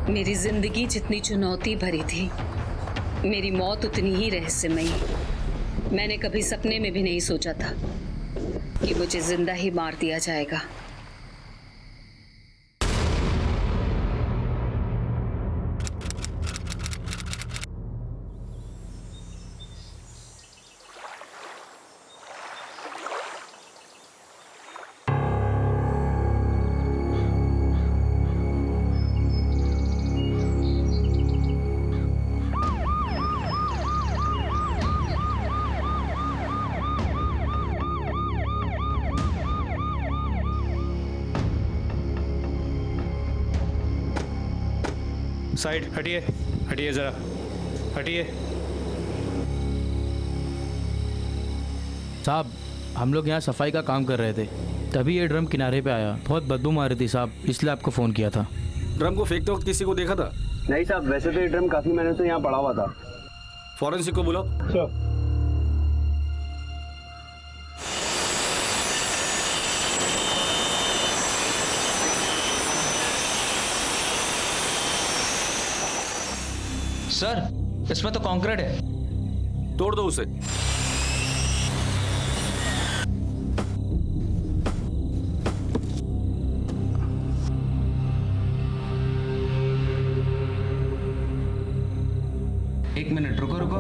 मेरी जिंदगी जितनी चुनौती भरी थी, मेरी मौत उतनी ही रहस्यमयी। मैंने कभी सपने में भी नहीं सोचा था कि मुझे जिंदा ही मार दिया जाएगा। साइड हटिए, हटिए ज़रा, हटिए। साहब हम लोग यहाँ सफाई का काम कर रहे थे, तभी ये ड्रम किनारे पे आया। बहुत बदबू मार रही थी साहब, इसलिए आपको फ़ोन किया था। ड्रम को फेंकते वक्त किसी को देखा था? नहीं साहब, वैसे तो ये ड्रम काफी महीने से यहाँ पड़ा हुआ था। फॉरेंसिक को बुलाओ। सर इसमें तो कंक्रीट है। तोड़ दो उसे। एक मिनट रुको रुको।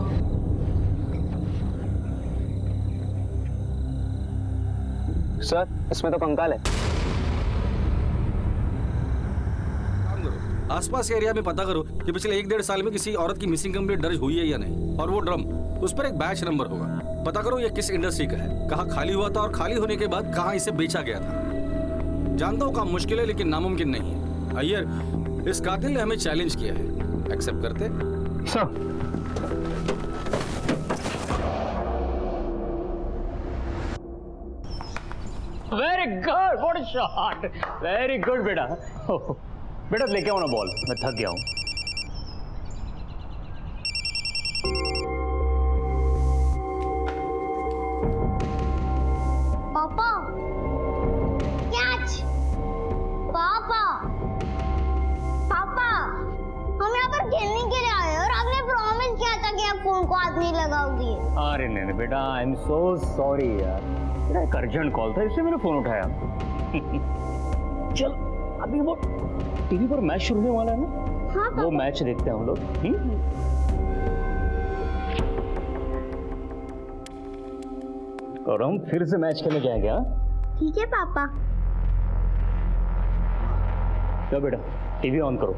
सर इसमें तो कंकाल है। आसपास के एरिया में पता करो कि पिछले 1-1.5 साल में किसी औरत की मिसिंग कंप्लेंट दर्ज हुई है या नहीं। और वो ड्रम, उस पर एक बैच नंबर होगा। पता करो ये किस इंडस्ट्री का है, कहाँ खाली हुआ था और खाली होने के बाद कहाँ इसे बेचा गया था। जानता हूँ काम मुश्किल है लेकिन नामुमकिन नहीं है। अय्यर, इस कातिल ने हमें चैलेंज किया है, एक्सेप्ट करते? Sir very good, what a shot, very good बेटा। बेटा लेके आओ ना बॉल, मैं थक गया हूं। पापा कैच, पापा पापा हम यहाँ पर खेलने के लिए आए और आपने प्रॉमिस किया था कि आप फोन को हाथ नहीं लगाओगी। अरे नहीं बेटा, आई एम सो सॉरी यार, मेरा एक अर्जेंट कॉल था इसलिए मैंने फोन उठाया। चल अभी वो टीवी पर मैच शुरू होने वाला है ना। हाँ वो मैच देखते हैं हम लोग। और हम फिर से मैच खेलने जाएंगे। हाँ ठीक है पापा। क्या बेटा, टीवी ऑन करो।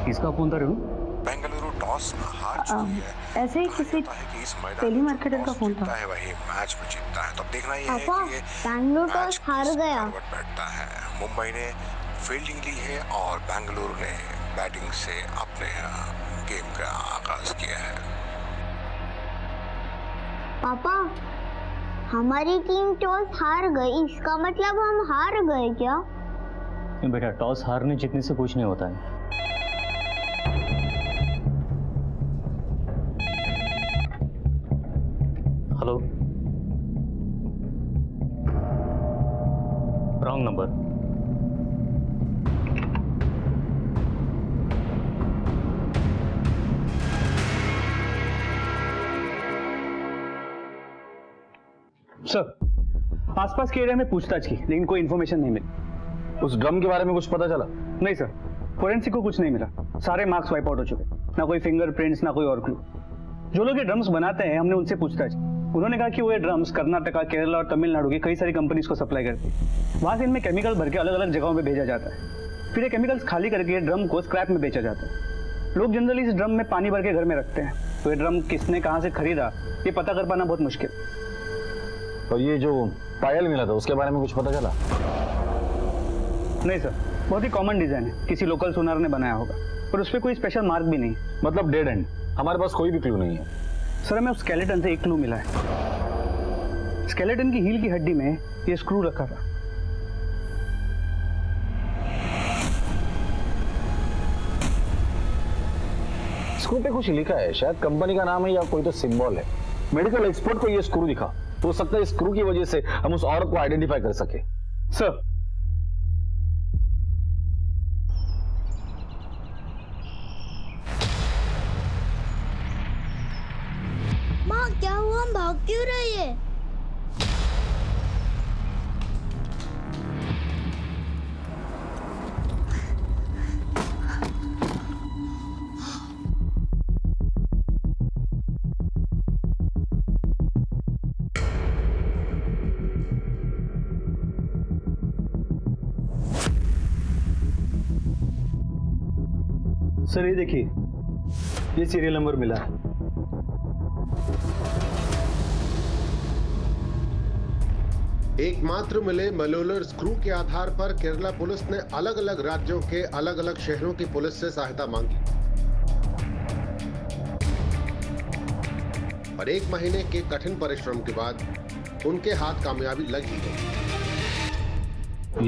किसका फोन था रेणु? बेंगलुरु टॉस हार चुकी है। ऐसे ही किसी टेली मार्केटर का फोन था। वही मैच में जीतता है। तो अब देखना ये है पापा कि ये बैंगलोर टॉस हार गया। बैठता है। मुंबई ने फील्डिंग ली है और बेंगलुरु ने बैटिंग से अपने गेम का आगाज किया है। पापा हमारी टीम टॉस हार गई, इसका मतलब हम हार गए क्या? बेटा टॉस हारने जीतने से कुछ नहीं होता है। Hello, wrong number. सर आसपास के एरिया में पूछताछ की लेकिन कोई इन्फॉर्मेशन नहीं मिली। उस ड्रम के बारे में कुछ पता चला? नहीं सर, फोरेंसिक को कुछ नहीं मिला। सारे मार्क्स वाइप आउट हो चुके, ना कोई फिंगरप्रिंट्स ना कोई और क्लू। जो लोग ये ड्रम्स बनाते हैं हमने उनसे पूछताछ की। उन्होंने कहा कि वो ये ड्रम्स कर्नाटका, केरला और तमिलनाडु की कई सारी कंपनीज को सप्लाई करती है। वहां से इनमें केमिकल भर के अलग अलग जगहों पे भेजा जाता है। फिर ये केमिकल्स खाली करके ये ड्रम को स्क्रैप में बेचा जाता है। लोग जनरली इस ड्रम में पानी भर के घर में रखते हैं, तो ये ड्रम किसने कहाँ से खरीदा ये पता कर पाना बहुत मुश्किल। और ये जो पायल मिला था उसके बारे में कुछ पता चला? नहीं सर, बहुत ही कॉमन डिजाइन है, किसी लोकल सुनार ने बनाया होगा, पर उस पर कोई स्पेशल मार्क भी नहीं। मतलब डेड एंड, हमारे पास कोई भी क्लू नहीं है। सर हमें उस स्केलेटन से एक क्लू मिला है। स्केलेटन की हील की हड्डी में ये स्क्रू रखा था। स्क्रू पे कुछ लिखा है, शायद कंपनी का नाम है या कोई तो सिंबल है। मेडिकल एक्सपर्ट को ये स्क्रू दिखा, हो सकता है स्क्रू की वजह से हम उस औरत को आइडेंटिफाई कर सके। सर माँ क्या हुआ, हम भाग क्यों रही है? सर ये देखिए, ये सीरियल नंबर मिला है। एकमात्र मिले मलोलर स्क्रू के आधार पर केरला पुलिस ने अलग अलग राज्यों के अलग अलग शहरों की पुलिस से सहायता मांगी और 1 महीने के कठिन परिश्रम के बाद उनके हाथ कामयाबी लग ही गई।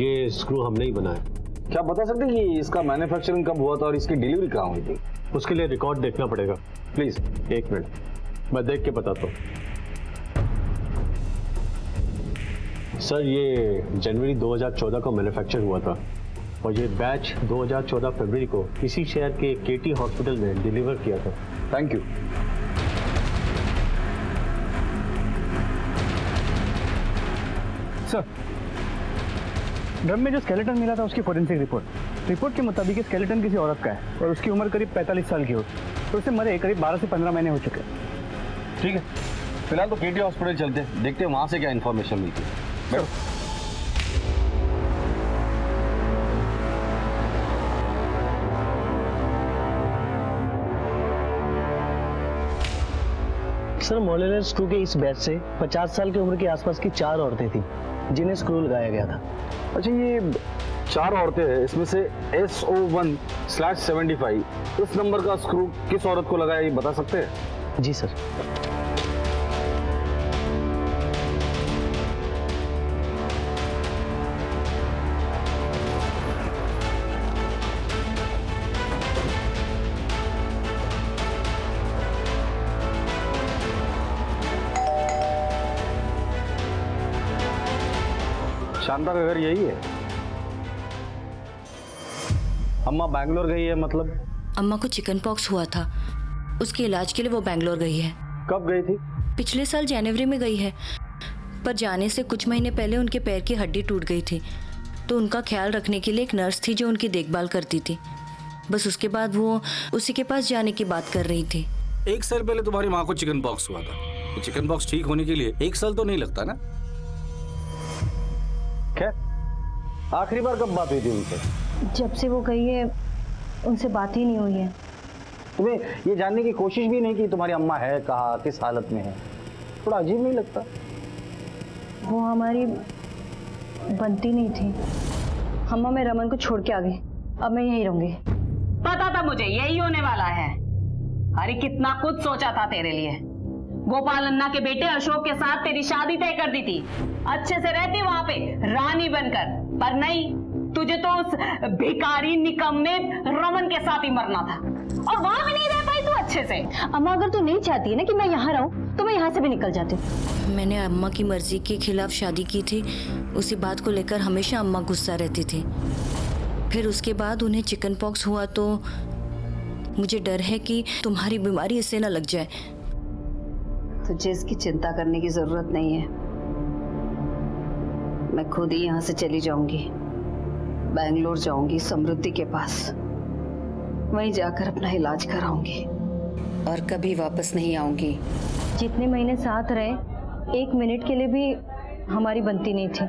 ये स्क्रू हमने ही बनाया। क्या बता सकते हैं कि इसका मैन्युफैक्चरिंग कब हुआ था और इसकी डिलीवरी कहाँ हुई थी? उसके लिए रिकॉर्ड देखना पड़ेगा। प्लीज 1 मिनट, मैं देख के बताता हूँ। सर, ये जनवरी 2014 को मैन्युफैक्चर हुआ था और ये बैच 2014 फरवरी को इसी शहर के केटी हॉस्पिटल में डिलीवर किया था। Thank you. सर, ड्रम में जो स्केलेटन मिला था उसकी फोरेंसिक रिपोर्ट के मुताबिक स्केलेटन किसी औरत का है और उसकी उम्र करीब 45 साल की होगी। तो उसे मरे करीब 12 से 15 महीने हो चुके हैं। ठीक है, फिलहाल तो केटी हॉस्पिटल चलते हैं, देखते हैं वहाँ से क्या इन्फॉर्मेशन मिलती है। सर, मोलेलर स्क्रू के इस बैच से 50 साल की उम्र के आसपास की 4 औरतें थीं जिन्हें स्क्रू लगाया गया था। अच्छा, ये 4 औरतें हैं, इसमें से SO1/75 इस नंबर का स्क्रू किस औरत को लगाया ये बता सकते हैं? जी सर। शांता का घर यही है? अम्मा बैंगलोर गई है मतलब? अम्मा को चिकन पॉक्स हुआ था, उसके इलाज के लिए वो बैंगलोर गई है। कब गई थी? पिछले साल जनवरी में गई है, पर जाने से कुछ महीने पहले उनके पैर की हड्डी टूट गई थी, तो उनका ख्याल रखने के लिए एक नर्स थी जो उनकी देखभाल करती थी। बस उसके बाद वो उसी के पास जाने की बात कर रही थी। 1 साल पहले तुम्हारी माँ को चिकन पॉक्स हुआ था। चिकन पॉक्स ठीक होने के लिए 1 साल तो नहीं लगता ना? खैर, आखिरी बार कब बात हुई थी उनसे? जब से वो गई है उनसे बात ही नहीं हुई है। तुम्हें ये जानने की कोशिश भी नहीं की तुम्हारी अम्मा है कहाँ, किस हालत में है? थोड़ा अजीब नहीं लगता? वो हमारी बनती नहीं थी। अम्मा, मैं रमन को छोड़ के आ गई, अब मैं यहीं रहूंगी। पता था मुझे यही होने वाला है। अरे कितना कुछ सोचा था तेरे लिए। गोपाल अन्ना के बेटे अशोक के साथ तेरी शादी तय कर दी थी, अच्छे से रहती वहां पे रानी बनकर, पर नहीं, तुझे तो उस भिखारी निकम्मे रमन के साथ ही मरना था और वहां भी नहीं रह पाई तू अच्छे से। अम्मा, अगर तू नहीं चाहती है ना कि मैं यहाँ रहूं तो मैं यहाँ से भी निकल जाती हूँ। मैंने अम्मा की मर्जी के खिलाफ शादी की थी, उसी बात को लेकर हमेशा अम्मा गुस्सा रहती थी। फिर उसके बाद उन्हें चिकन पॉक्स हुआ तो मुझे डर है कि तुम्हारी बीमारी इससे न लग जाए। तुझे इसकी चिंता करने की जरूरत नहीं है। मैं खुद ही यहाँ से चली जाऊंगी, बैंगलोर जाऊंगी समृद्धि के पास, वहीं जाकर अपना इलाज कराऊंगी और कभी वापस नहीं आऊंगी। जितने महीने साथ रहे, 1 मिनट के लिए भी हमारी बनती नहीं थी।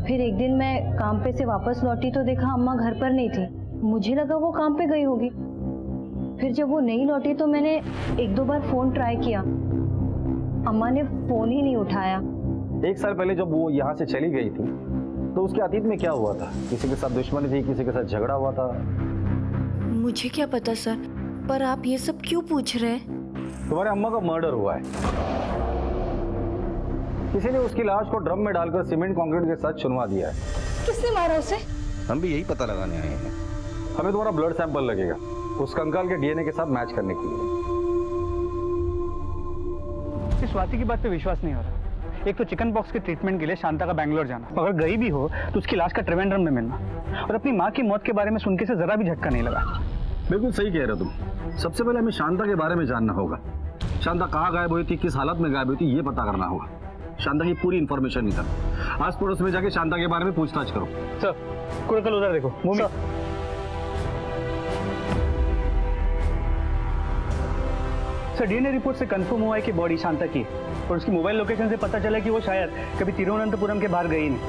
फिर एक दिन मैं काम पे से वापस लौटी तो देखा अम्मा घर पर नहीं थी। मुझे लगा वो काम पे गई होगी। फिर जब वो नहीं लौटी तो मैंने 1-2 बार फोन ट्राई किया, अम्मा ने फोन ही नहीं उठाया। 1 साल पहले जब वो यहाँ से चली गई थी तो उसके अतीत में क्या हुआ था? किसी के साथ दुश्मनी थी, किसी के साथ झगड़ा हुआ था? मुझे क्या पता सर, पर आप ये सब क्यों पूछ रहे हैं? तुम्हारे अम्मा का मर्डर हुआ है। किसी ने उसकी लाश को ड्रम में डालकर सीमेंट कंक्रीट के साथ चुनवा दिया है। किसने मारा उसे? हम भी यही पता लगाने आए हैं। हमें तुम्हारा ब्लड सैंपल लगेगा उस कंकाल के डीएनए के साथ मैच करने के लिए। इस स्वाति की बात पे विश्वास नहीं हो रहा। एक तो चिकन पॉक्स के ट्रीटमेंट के लिए शांता का बैंगलोर जाना, अगर गई भी हो तो उसकी लाश का त्रिवेंद्रम में मिलना, और अपनी माँ की मौत के बारे में सुन के से जरा भी झटका नहीं लगा। बिल्कुल सही कह रहे हो तुम। सबसे पहले हमें शांता के बारे में जानना होगा। शांता कहाँ गायब हुई थी, किस हालत में गायब हुई थी, ये पता करना होगा। शांता की पूरी इंफॉर्मेशन निकालो। आस पड़ोस में जाके शांता के बारे में पूछताछ करो। सर, कुरकल उधर देखो। मुंह सर, डीएनए रिपोर्ट से कंफर्म हुआ है कि बॉडी शांता की, और उसकी मोबाइल लोकेशन से पता चला कि वो शायद कभी तिरुवनंतपुरम के बाहर गई नहीं।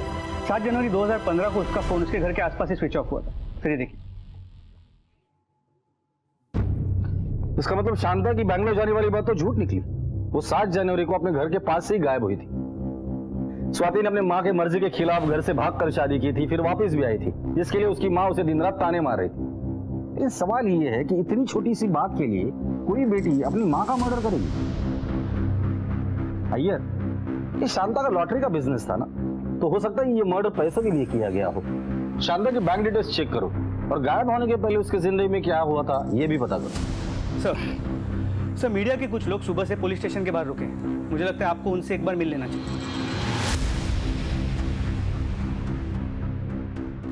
7 जनवरी 2015 को उसका फोन उसके घर के आसपास ही स्विच ऑफ हुआ था। फिर ये देखिए, इसका मतलब शांता की बैंगलोर जाने वाली बात तो झूठ निकली। वो 7 जनवरी को अपने घर के पास से ही गायब हुई थी। स्वाति ने अपनी माँ के मर्जी के खिलाफ घर से भागकर शादी की थी, फिर वापस भी आई थी, जिसके लिए उसकी माँ उसे दिन रात ताने मार रही थी। इस सवाल ये है कि इतनी छोटी सी बात के लिए कोई बेटी अपनी माँ का मर्डर करेगी? अय्यर, ये शांता का लॉटरी का बिजनेस था ना, तो हो सकता है ये मर्डर पैसे के लिए किया गया हो। शांता की बैंक डिटेल्स चेक करो और गायब होने के पहले उसके जिंदगी में क्या हुआ था ये भी पता करो। सर मीडिया के कुछ लोग सुबह से पुलिस स्टेशन के बाहर रुके हैं। मुझे लगता है आपको उनसे एक बार मिल लेना चाहिए।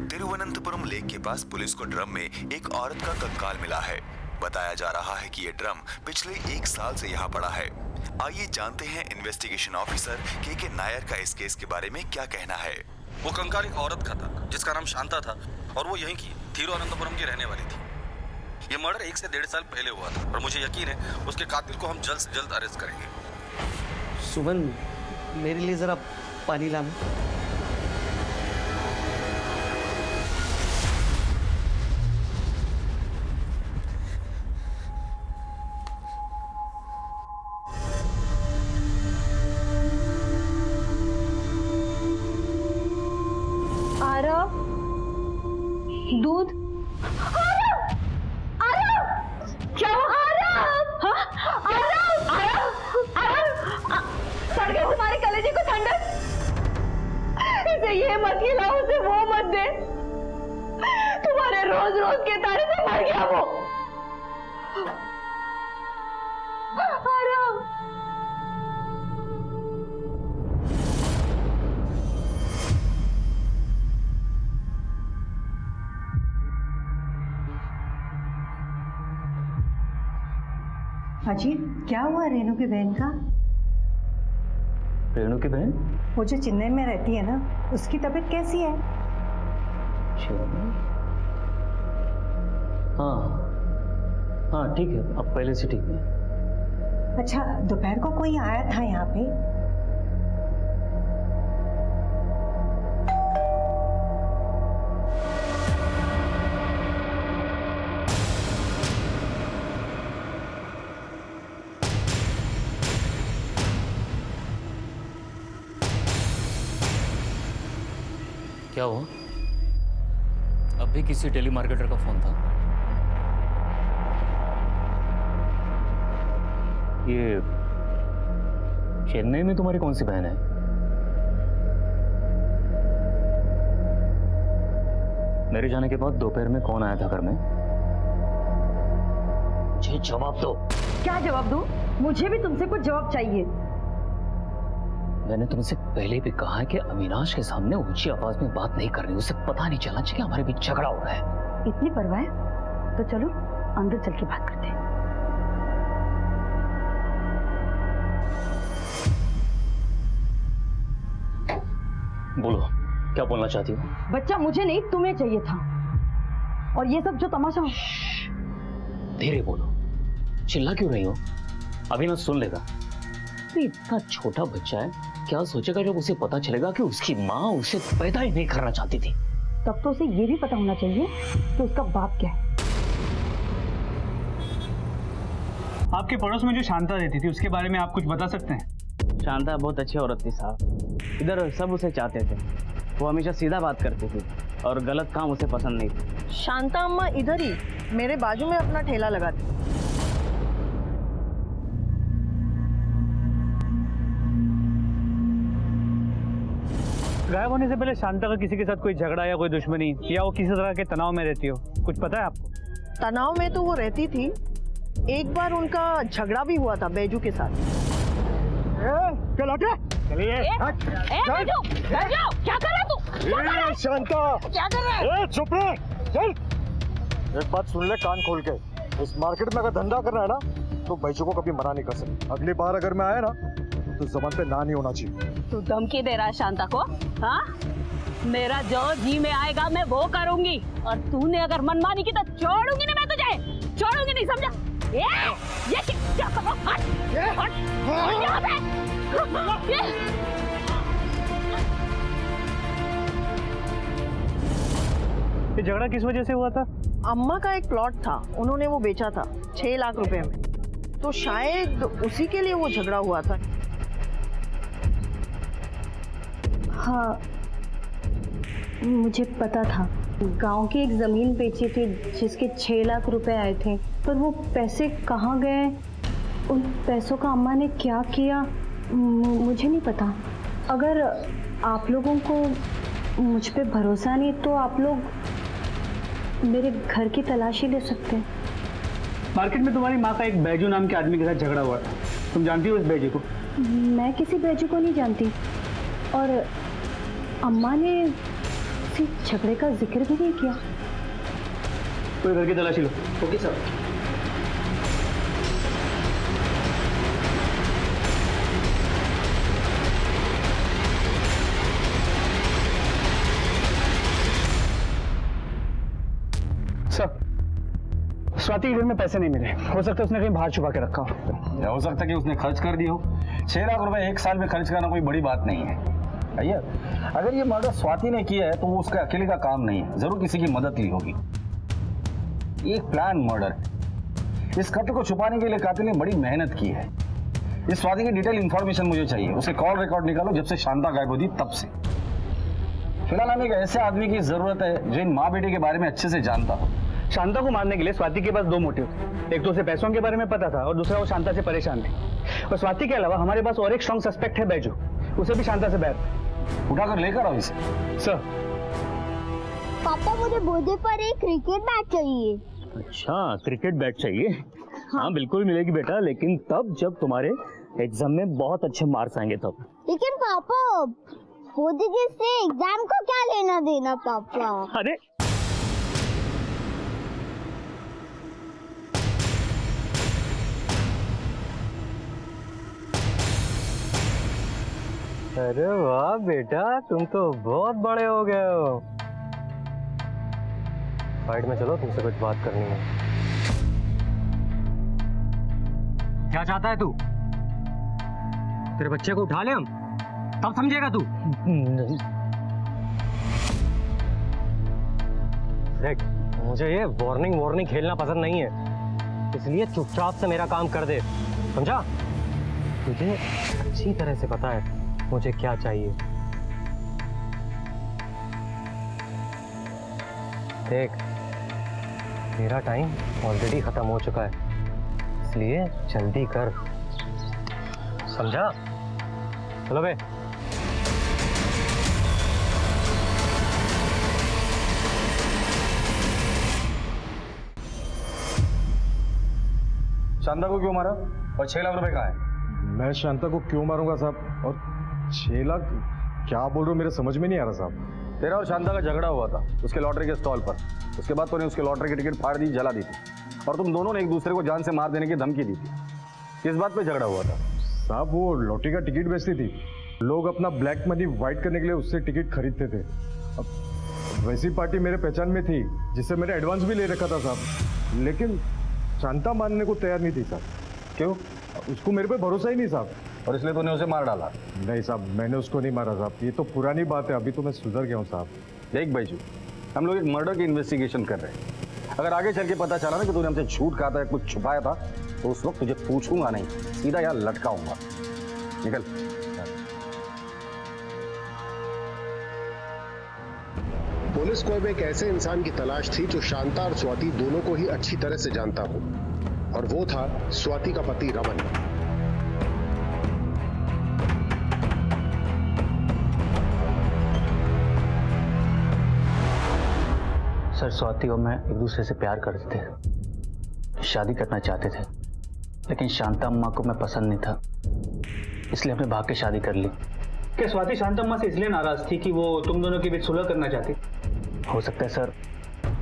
तिरुवनंतपुरम लेक के पास पुलिस को ड्रम में एक औरत का कंकाल मिला है। बताया जा रहा है कि ये ड्रम पिछले 1 साल से यहाँ पड़ा है। आइए जानते हैं इन्वेस्टिगेशन ऑफिसर के नायर का इस केस के बारे में क्या कहना है। वो कंकाल एक औरत का था जिसका नाम शांता था और वो यहीं की तिरुवनंतपुरम की रहने वाली थी। ये मर्डर 1 से 1.5 साल पहले हुआ था और मुझे यकीन है उसके कातिल को हम जल्द से जल्द अरेस्ट करेंगे। सुमन, मेरे लिए जरा पानी लाना। आरव, दूध। क्या सड़ गए तुम्हारे कलेजे को ठंडक। इसे ये मत खिलाओ, उसे वो मत दे। तुम्हारे रोज रोज के तारे से मर गया वो। आरव, अजी, क्या हुआ रेणु की बहन का? रेणु की बहन? वो जो चेन्नई में रहती है ना, उसकी तबीयत कैसी है? हाँ ठीक है, अब पहले से ठीक है। अच्छा, दोपहर को कोई आया था यहाँ पे? क्या हुआ? अब भी किसी टेलीमार्केटर का फोन था। ये चेन्नई में तुम्हारी कौन सी बहन है? मेरे जाने के बाद दोपहर में कौन आया था घर में? मुझे जवाब दो। क्या जवाब दूं? मुझे भी तुमसे कुछ जवाब चाहिए। मैंने तुमसे पहले भी कहा है कि अविनाश के सामने ऊंची आवाज में बात नहीं करनी। उसे पता नहीं चलना चाहिए हमारे बीच झगड़ा हो रहा है। इतनी परवाह है तो चलो अंदर चल के बात करते हैं। बोलो, क्या बोलना चाहती हो? बच्चा मुझे नहीं, तुम्हें चाहिए था। और ये सब जो तमाशा। धीरे बोलो, चिल्ला क्यों रही हो? अविनाश सुन लेगा। इतना छोटा बच्चा है, क्या सोचेगा जब उसे पता चलेगा कि उसकी माँ उसे पैदा ही नहीं करना चाहती थी? तब तो उसे ये भी पता होना चाहिए कि उसका बाप क्या है। आपके पड़ोस में जो शांता रहती थी उसके बारे में आप कुछ बता सकते हैं? शांता बहुत अच्छी औरत थी साहब। इधर सब उसे चाहते थे। वो हमेशा सीधा बात करती थी और गलत काम उसे पसंद नहीं थी। शांता अम्मा इधर ही मेरे बाजू में अपना ठेला लगाती। गायब होने से पहले शांता का किसी के साथ कोई झगड़ा या कोई दुश्मनी या वो किसी तरह के तनाव में रहती हो, कुछ पता है आपको? तनाव में तो वो रहती थी। एक बार उनका झगड़ा भी हुआ था बैजू के साथ। चलिए क्या कर रहा तू? शांता, क्या कर रहा है? चुप रहे, चल। एक बात सुन ले कान खोल के, इस मार्केट में अगर धंधा करना है ना तो बैजू को कभी मना नहीं कर सकते। अगली बार अगर मैं आया ना तो जबान पे ना नहीं होना चाहिए। तू धमकी दे रहा है शांता को? हाँ, मेरा जो जी में आएगा मैं वो करूंगी और तूने अगर मनमानी की तो छोड़ूंगी नहीं, मैं तुझे छोड़ूंगी नहीं, समझा? ये क्या करो? हट, हट, हट यहाँ पे। ये झगड़ा किस वजह से हुआ था? अम्मा का एक प्लॉट था, उन्होंने वो बेचा था 6 लाख रुपए में, तो शायद उसी के लिए वो झगड़ा हुआ था। हाँ, मुझे पता था। गांव की एक ज़मीन बेची थी जिसके 6 लाख रुपए आए थे, पर वो पैसे कहाँ गए, उन पैसों का अम्मा ने क्या किया, मुझे नहीं पता। अगर आप लोगों को मुझ पे भरोसा नहीं तो आप लोग मेरे घर की तलाशी ले सकते हैं। मार्केट में तुम्हारी माँ का एक बैजू नाम के आदमी के साथ झगड़ा हुआ था, तुम जानती हो इस बैजू को? मैं किसी बैजू को नहीं जानती, और अम्मा ने किसी झगड़े का जिक्र भी नहीं किया। कोई घर की तलाशी लो। Okay sir. सर, स्वाति के घर में पैसे नहीं मिले, हो सकता है उसने कहीं बाहर छुपा के रखा हो। या हो सकता है कि उसने खर्च कर दिया हो। 6 लाख रुपए एक साल में खर्च करना कोई बड़ी बात नहीं है भैया। अगर ये मर्डर स्वाति ने किया है तो वो उसका अकेले का काम नहीं है, जरूर किसी की मदद ली होगी। एक प्लान मर्डर है। इस कत्ल को छुपाने के लिए कातिल ने बड़ी मेहनत की है। इस स्वाति की डिटेल इंफॉर्मेशन मुझे चाहिए। उसे कॉल रिकॉर्ड निकालो जब से शांता गायब हुई तब से। फिलहाल हमें एक ऐसे आदमी की जरूरत है जो इन माँ बेटे के बारे में अच्छे से जानता हो। शांता को मारने के लिए स्वाति के पास 2 मोटिव थे। एक तो उसे पैसों के बारे में पता था और दूसरा वो शांता से परेशान थी। और स्वाति के अलावा हमारे पास और एक स्ट्रॉन्ग सस्पेक्ट है बैजू, उसे भी शांता से बैर। उठाकर लेकर आओ इसे। सर। पापा मुझे बर्थडे पर एक क्रिकेट बैट चाहिए। अच्छा, क्रिकेट बैट चाहिए? हाँ बिल्कुल मिलेगी बेटा, लेकिन तब जब तुम्हारे एग्जाम में बहुत अच्छे मार्क्स आएंगे तब। लेकिन पापा बर्थडे से एग्जाम को क्या लेना देना पापा? अरे अरे वाह बेटा, तुम तो बहुत बड़े हो गए हो। साइड में चलो, तुमसे कुछ बात करनी है। क्या चाहता है तू? तेरे बच्चे को उठा ले हम, तब समझेगा तू। देख, मुझे ये वार्निंग खेलना पसंद नहीं है, इसलिए चुपचाप से मेरा काम कर दे, समझा? तुझे अच्छी तरह से पता है मुझे क्या चाहिए। देख, मेरा टाइम ऑलरेडी खत्म हो चुका है, इसलिए जल्दी कर, समझा? चलो बे। शांता को क्यों मारा और 6 लाख रुपए कहाँ है? मैं शांता को क्यों मारूंगा साहब, और 6 लाख क्या बोल रहे हो, मेरे समझ में नहीं आ रहा साहब। तेरा और शांता का झगड़ा हुआ था उसके लॉटरी के स्टॉल पर। उसके बाद तूने उसके लॉटरी की टिकट फाड़ दी, जला दी थी, और तुम दोनों ने एक दूसरे को जान से मार देने की धमकी दी थी। किस बात पे झगड़ा हुआ था? साहब वो लॉटरी का टिकट बेचती थी, लोग अपना ब्लैक मनी वाइट करने के लिए उससे टिकट खरीदते थे। अब वैसी पार्टी मेरे पहचान में थी जिससे मैंने एडवांस भी ले रखा था साहब, लेकिन शांता मानने को तैयार नहीं थी साहब। क्यों? उसको मेरे पे भरोसा ही नहीं साहब, और इसलिए तूने उसे मार डाला? नहीं साहब, मैंने उसको नहीं मारा साहब, ये तो पुरानी बात है, अभी तो मैं सुधर गया हूँ साहब। देख बैजू, हम लोग एक मर्डर की इन्वेस्टिगेशन कर रहे हैं। अगर आगे चल के पता चला ना कि तूने हमसे झूठ कहा था या कुछ छुपाया था तो उस वक्त तुझे पूछूंगा नहीं, सीधा यहाँ लटकाऊंगा। निकल। पुलिस को अब एक ऐसे इंसान की तलाश थी जो शांता और स्वाति दोनों को ही अच्छी तरह से जानता हो, और वो था स्वाति का पति रमन। सर, स्वाति और मैं एक दूसरे से प्यार करते थे, शादी करना चाहते थे, लेकिन शांता अम्मा को मैं पसंद नहीं था, इसलिए हमने भाग के शादी कर ली। क्या स्वाति शांता अम्मा से इसलिए नाराज थी कि वो तुम दोनों के बीच सुलह करना चाहती? हो सकता है सर,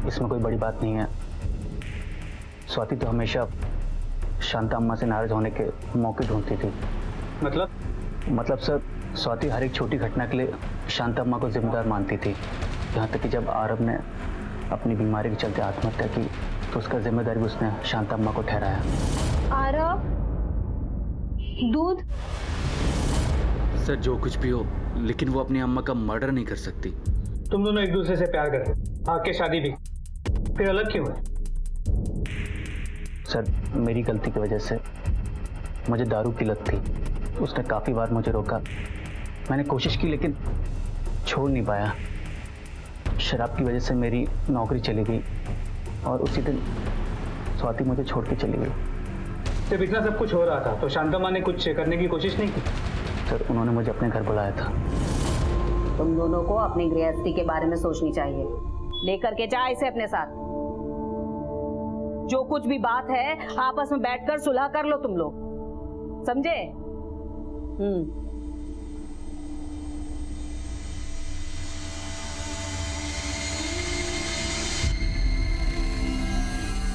इसमें कोई बड़ी बात नहीं है। स्वाति तो हमेशा शांता अम्मा से नाराज होने के मौके ढूंढती थी। मतलब सर, स्वाति हर एक छोटी घटना के लिए शांता अम्मा को जिम्मेदार मानती थी, यहाँ तक कि जब आरब ने अपनी बीमारी के चलते आत्महत्या की तो उसका जिम्मेदारी उसने शांता अम्मा को ठहराया। आरब दूध? सर जो कुछ भी हो, लेकिन वो अपनी अम्मा का मर्डर नहीं कर सकती। तुम दोनों एक दूसरे से प्यार करते, आके शादी भी, फिर अलग क्यों हुए? सर, मेरी गलती की वजह से मुझे दारू की लत थी। उसने काफ़ी बार मुझे रोका, मैंने कोशिश की, लेकिन छोड़ नहीं पाया। शराब की वजह से मेरी नौकरी चली गई और उसी दिन स्वाति मुझे छोड़ के चली गई। जब इतना सब कुछ हो रहा था तो शांता माँ ने कुछ करने की कोशिश नहीं की? सर उन्होंने मुझे अपने घर बुलाया था। तुम दोनों को अपनी गृहस्थी के बारे में सोचनी चाहिए। लेकर के जा इसे अपने साथ। जो कुछ भी बात है आपस में बैठकर सुलह कर लो तुम लोग, समझे?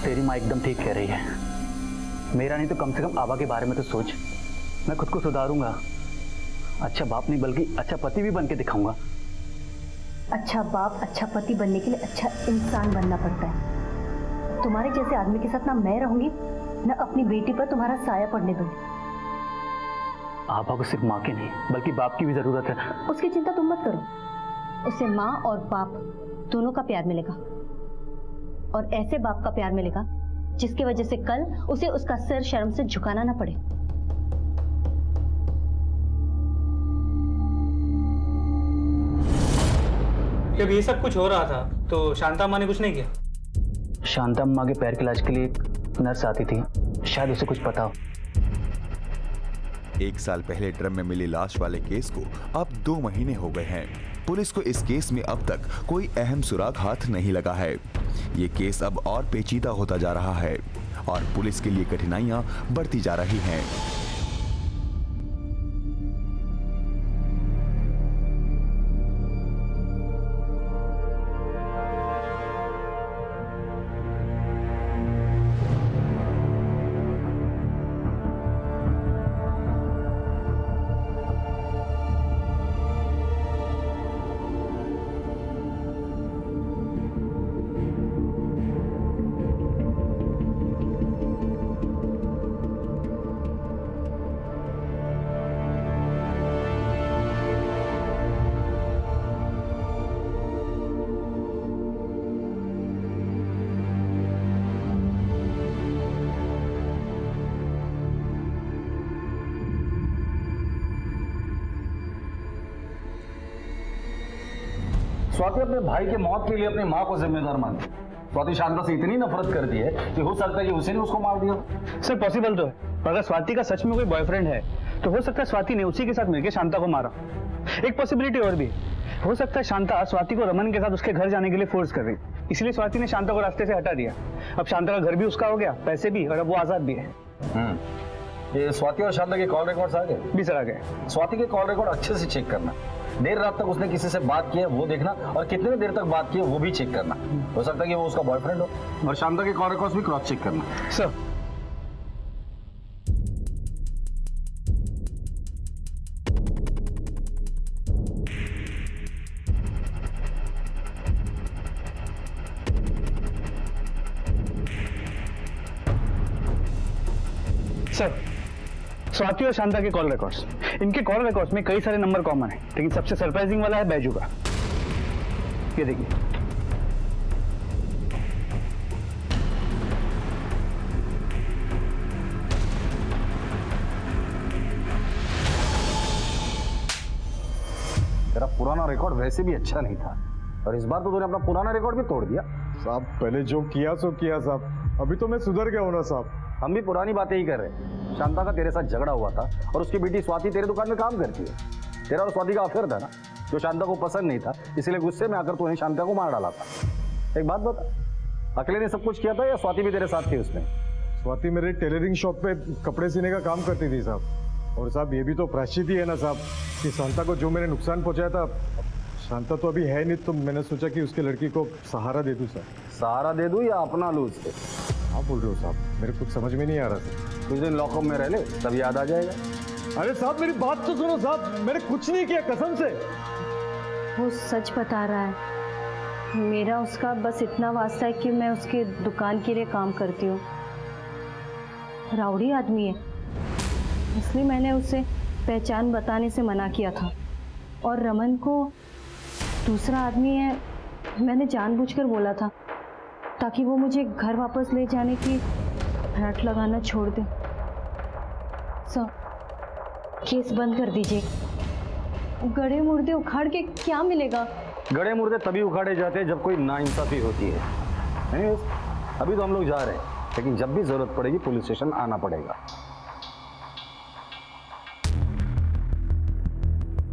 तेरी माँ एकदम ठीक कह रही है। मेरा नहीं तो कम से कम आबा के बारे में तो सोच। मैं खुद को सुधारूंगा। अच्छा बाप नहीं बल्कि अच्छा पति भी बन के दिखाऊंगा। अच्छा बाप, अच्छा पति बनने के लिए अच्छा इंसान बनना पड़ता है। तुम्हारे जैसे आदमी के साथ ना मैं रहूंगी ना अपनी बेटी पर तुम्हारा साया पड़ने दूंगी। आबा को सिर्फ माँ की नहीं बल्कि बाप की भी जरूरत है। उसकी चिंता तुम मत करो, उसे माँ और बाप दोनों का प्यार मिलेगा, और ऐसे बाप का प्यार मिलेगा जिसकी वजह से कल उसे उसका सिर शर्म से झुकाना ना पड़े। जब ये सब कुछ हो रहा था तो शांता माँ ने कुछ नहीं किया? शांता माँ के पैर के इलाज के लिए एक नर्स आती थी, शायद उसे कुछ पता हो। 1 साल पहले ड्रम में मिली लाश वाले केस को अब 2 महीने हो गए हैं। पुलिस को इस केस में अब तक कोई अहम सुराग हाथ नहीं लगा है। ये केस अब और पेचीदा होता जा रहा है और पुलिस के लिए कठिनाइयां बढ़ती जा रही हैं। स्वाति अपने भाई के मौत के लिए अपनी माँ को जिम्मेदार मानती है। स्वाति शांता से इतनी नफरत करती है कि हो सकता है कि उसी ने उसको मार दिया। सर पॉसिबल तो है, पर अगर स्वाति का सच में कोई बॉयफ्रेंड है तो हो सकता है स्वाति ने उसी के साथ मिलकर शांता को मारा। एक पॉसिबिलिटी और भी हो सकता है, शांता स्वाति को रमन के साथ उसके घर जाने के लिए फोर्स कर रही, इसलिए स्वाति ने शांता को रास्ते से हटा दिया। अब शांता का घर भी उसका हो गया, पैसे भी, और अब वो आजाद भी है। ये स्वाति और शांता के कॉल रिकॉर्ड्स आ गए? भी सर आ गए। स्वाति के कॉल रिकॉर्ड अच्छे से चेक करना। देर रात तक उसने किसी से बात की है वो देखना, और कितने देर तक बात की है वो भी चेक करना। हो सकता है कि वो उसका बॉयफ्रेंड हो। और शांता के कॉल रिकॉर्ड्स भी क्रॉस चेक करना। सर सर स्वाति और शांता के कॉल रिकॉर्ड्स, इनके कॉल रिकॉर्ड्स में कई सारे नंबर कॉमन है, लेकिन सबसे सरप्राइजिंग वाला है बैजू का। ये देखिए, तेरा पुराना रिकॉर्ड वैसे भी अच्छा नहीं था, और इस बार तो तूने अपना पुराना रिकॉर्ड भी तोड़ दिया। साहब पहले जो किया सो किया साहब, अभी तो मैं सुधर गया हूं ना साहब। हम भी पुरानी बातें ही कर रहे हैं। शांता का तेरे साथ झगड़ा हुआ था और उसकी बेटी स्वाति तेरे दुकान में काम करती है। तेरा और स्वाति का अफेयर था ना, जो शांता को पसंद नहीं था, इसलिए गुस्से में आकर तूने शांता को मार डाला था। एक बात बता, अकेले ने सब कुछ किया था या स्वाति भी तेरे साथ थी उसमें? स्वाति मेरे टेलरिंग शॉप पे कपड़े सीने का काम करती थी साहब। और साहब ये भी तो प्रायश्चित ही है ना साहब, कि शांता को जो मैंने नुकसान पहुंचाया था, शांता तो अभी है नहीं, तो मैंने सोचा कि उसके लड़की को सहारा दे दूं सर। सहारा दे दूं या अपना लूं उससे? आप बोल रहे हो साहब, मेरे कुछ समझ में नहीं आ रहा सर। कुछ दिन लॉकअप में रह ले, तब याद आ जाएगा। अरे साहब मेरी बात तो सुनो साहब, मैंने कुछ नहीं किया कसम से। वो सच बता रहा है। मेरा उसका बस इतना वास्ता है कि मैं उसके दुकान के लिए काम करती हूँ। राउडी आदमी है, इसलिए मैंने उसे पहचान बताने से मना किया था। और रमन को दूसरा आदमी है, मैंने जानबूझकर बोला था ताकि वो मुझे घर वापस ले जाने की रट लगाना छोड़ दे। सर केस बंद कर दीजिए गड़े मुर्दे उखाड़ के क्या मिलेगा? गड़े मुर्दे तभी उखाड़े जाते हैं जब कोई नाइंसाफी होती है। नहीं, अभी तो हम लोग जा रहे हैं, लेकिन जब भी जरूरत पड़ेगी पुलिस स्टेशन आना पड़ेगा।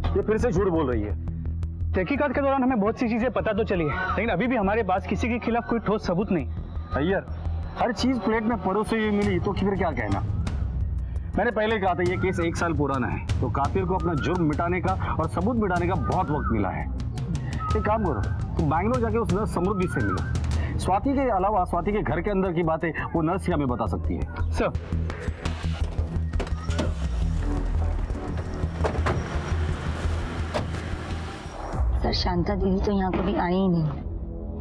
ये फिर से झूठ बोल रही है। तहकीकात के दौरान हमें बहुत सी चीजें पता तो चली है, लेकिन अभी भी हमारे पास किसी के खिलाफ कोई ठोस सबूत नहीं। अय्यर, हर चीज प्लेट में परोसे हुई मिली तो फिर क्या कहना। मैंने पहले कहा था ये केस 1 साल पुराना है, तो कातिल को अपना जुर्म मिटाने का और सबूत मिटाने का बहुत वक्त मिला है। एक काम करो, तुम बैंगलोर जाके उस नर्स समृद्धि से मिलो। स्वाति के अलावा स्वाति के घर के अंदर की बातें वो नर्स ही हमें बता सकती है। सर, सर शांता दीदी तो यहाँ कभी आई ही नहीं।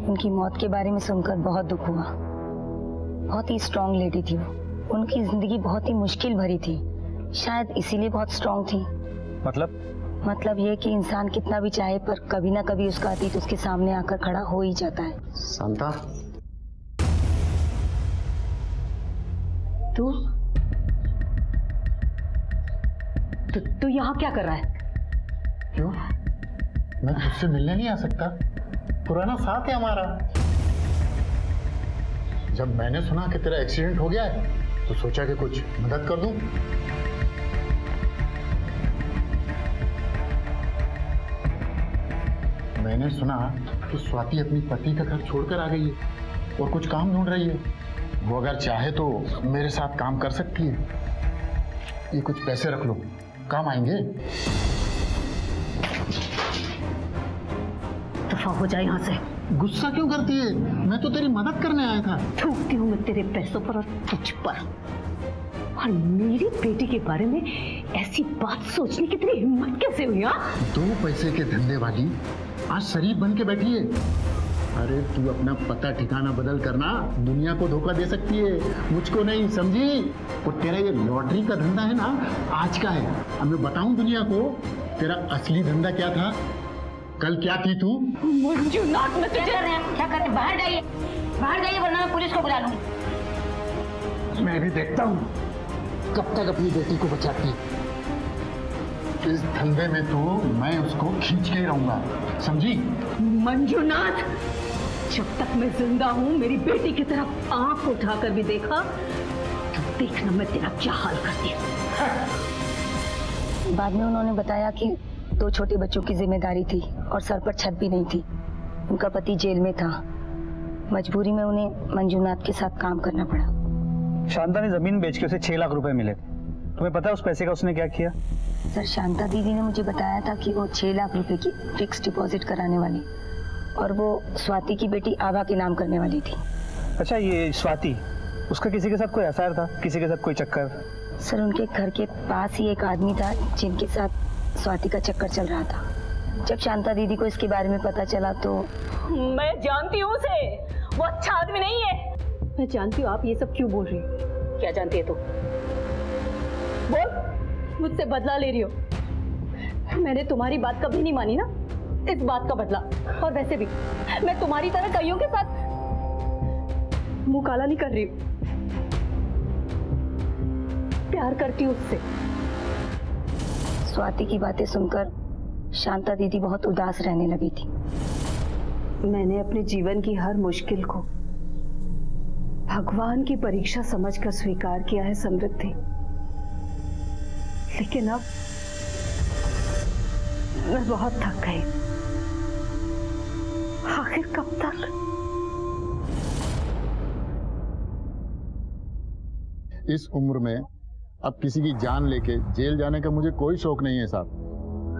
उनकी मौत के बारे में सुनकर बहुत दुख हुआ। बहुत ही स्ट्रांग लेडी थी वो। उनकी जिंदगी बहुत ही मुश्किल भरी थी, शायद इसीलिए बहुत स्ट्रांग थी। मतलब ये कि इंसान कितना भी चाहे पर कभी ना कभी उसका अतीत उसके सामने आकर खड़ा हो ही जाता है। शांता, तू यहाँ क्या कर रहा है? क्यों? मैं तुझसे मिलने नहीं आ सकता? पुराना साथ है हमारा। जब मैंने सुना कि तेरा एक्सीडेंट हो गया है तो सोचा कि कुछ मदद कर दूं। मैंने सुना कि स्वाति अपनी पति का घर छोड़कर आ गई है और कुछ काम ढूंढ रही है। वो अगर चाहे तो मेरे साथ काम कर सकती है। ये कुछ पैसे रख लो, काम आएंगे। दफा हो जाए यहाँ से। गुस्सा क्यों करती है? मैं तो तेरी मदद करने आया था। थूकती हूँ मैं तेरे पैसों पर और तुझ पर। और मेरी बेटी के बारे में ऐसी बात सोचने की तेरी हिम्मत कैसे हुई? 2 पैसे के धंधे वाली आज शरीफ बन के बैठी है। अरे तू अपना पता ठिकाना बदल करना दुनिया को धोखा दे सकती है, मुझको नहीं, समझी? और तेरा ये लॉटरी का धंधा है ना, आज का है। अब मैं बताऊं दुनिया को तेरा असली धंधा क्या था। कल क्या थी तू? मंजुनाथ, मैं तुझे क्या करते? बाहर जाइए वरना मैं पुलिस को बुला लूंगी। मैं भी देखता हूँ कब तक अपनी बेटी को बचाती। इस धंधे में तो मैं उसको खींच के ही रहूंगा, समझी? मंजुनाथ, जब तक मैं जिंदा हूँ मेरी बेटी की तरफ आंख उठाकर भी देखा तो देखना मैं तेरा क्या हाल करती हूँ। बाद में उन्होंने बताया कि 2 छोटे बच्चों की जिम्मेदारी थी और सर पर छत भी नहीं थी। उनका पति जेल में था। मजबूरी में उन्हें मंजुनाथ के साथ काम करना पड़ा। शांता ने जमीन बेच के उसे 6 लाख रुपए मिले। तुम्हें पता है उस पैसे का उसने क्या किया? सर शांता दीदी ने मुझे बताया था कि वो 6 लाख रुपए की फिक्स डिपॉजिट कराने वाली और वो स्वाति की बेटी आभा के नाम करने वाली थी। अच्छा, ये स्वाति, उसका किसी के साथ कोई अफेयर था? किसी के साथ कोई चक्कर? सर उनके घर के पास ही एक आदमी था जिनके साथ स्वाति का चक्कर चल रहा था। जब शांता दीदी को इसके बारे में पता चला तो मैं जानती हूँ उसे, वो अच्छा आदमी नहीं है। मैं जानती हूँ आप ये सब क्यों बोल रही हो। क्या जानती है तू? बोल, मुझसे बदला ले रही हो। मैंने तुम्हारी बात कभी नहीं मानी ना, इस बात का बदला। और वैसे भी मैं तुम्हारी तरह कईयों के साथ मुंह काला नहीं कर रही हूँ। प्यार करती हूँ उससे। स्वाति की बातें सुनकर शांता दीदी बहुत उदास रहने लगी थी। मैंने अपने जीवन की हर मुश्किल को भगवान की परीक्षा समझकर स्वीकार किया है समृद्धि, लेकिन अब मैं बहुत थक गई। आखिर कब तक? इस उम्र में अब किसी की जान लेके जेल जाने का मुझे कोई शौक नहीं है साहब।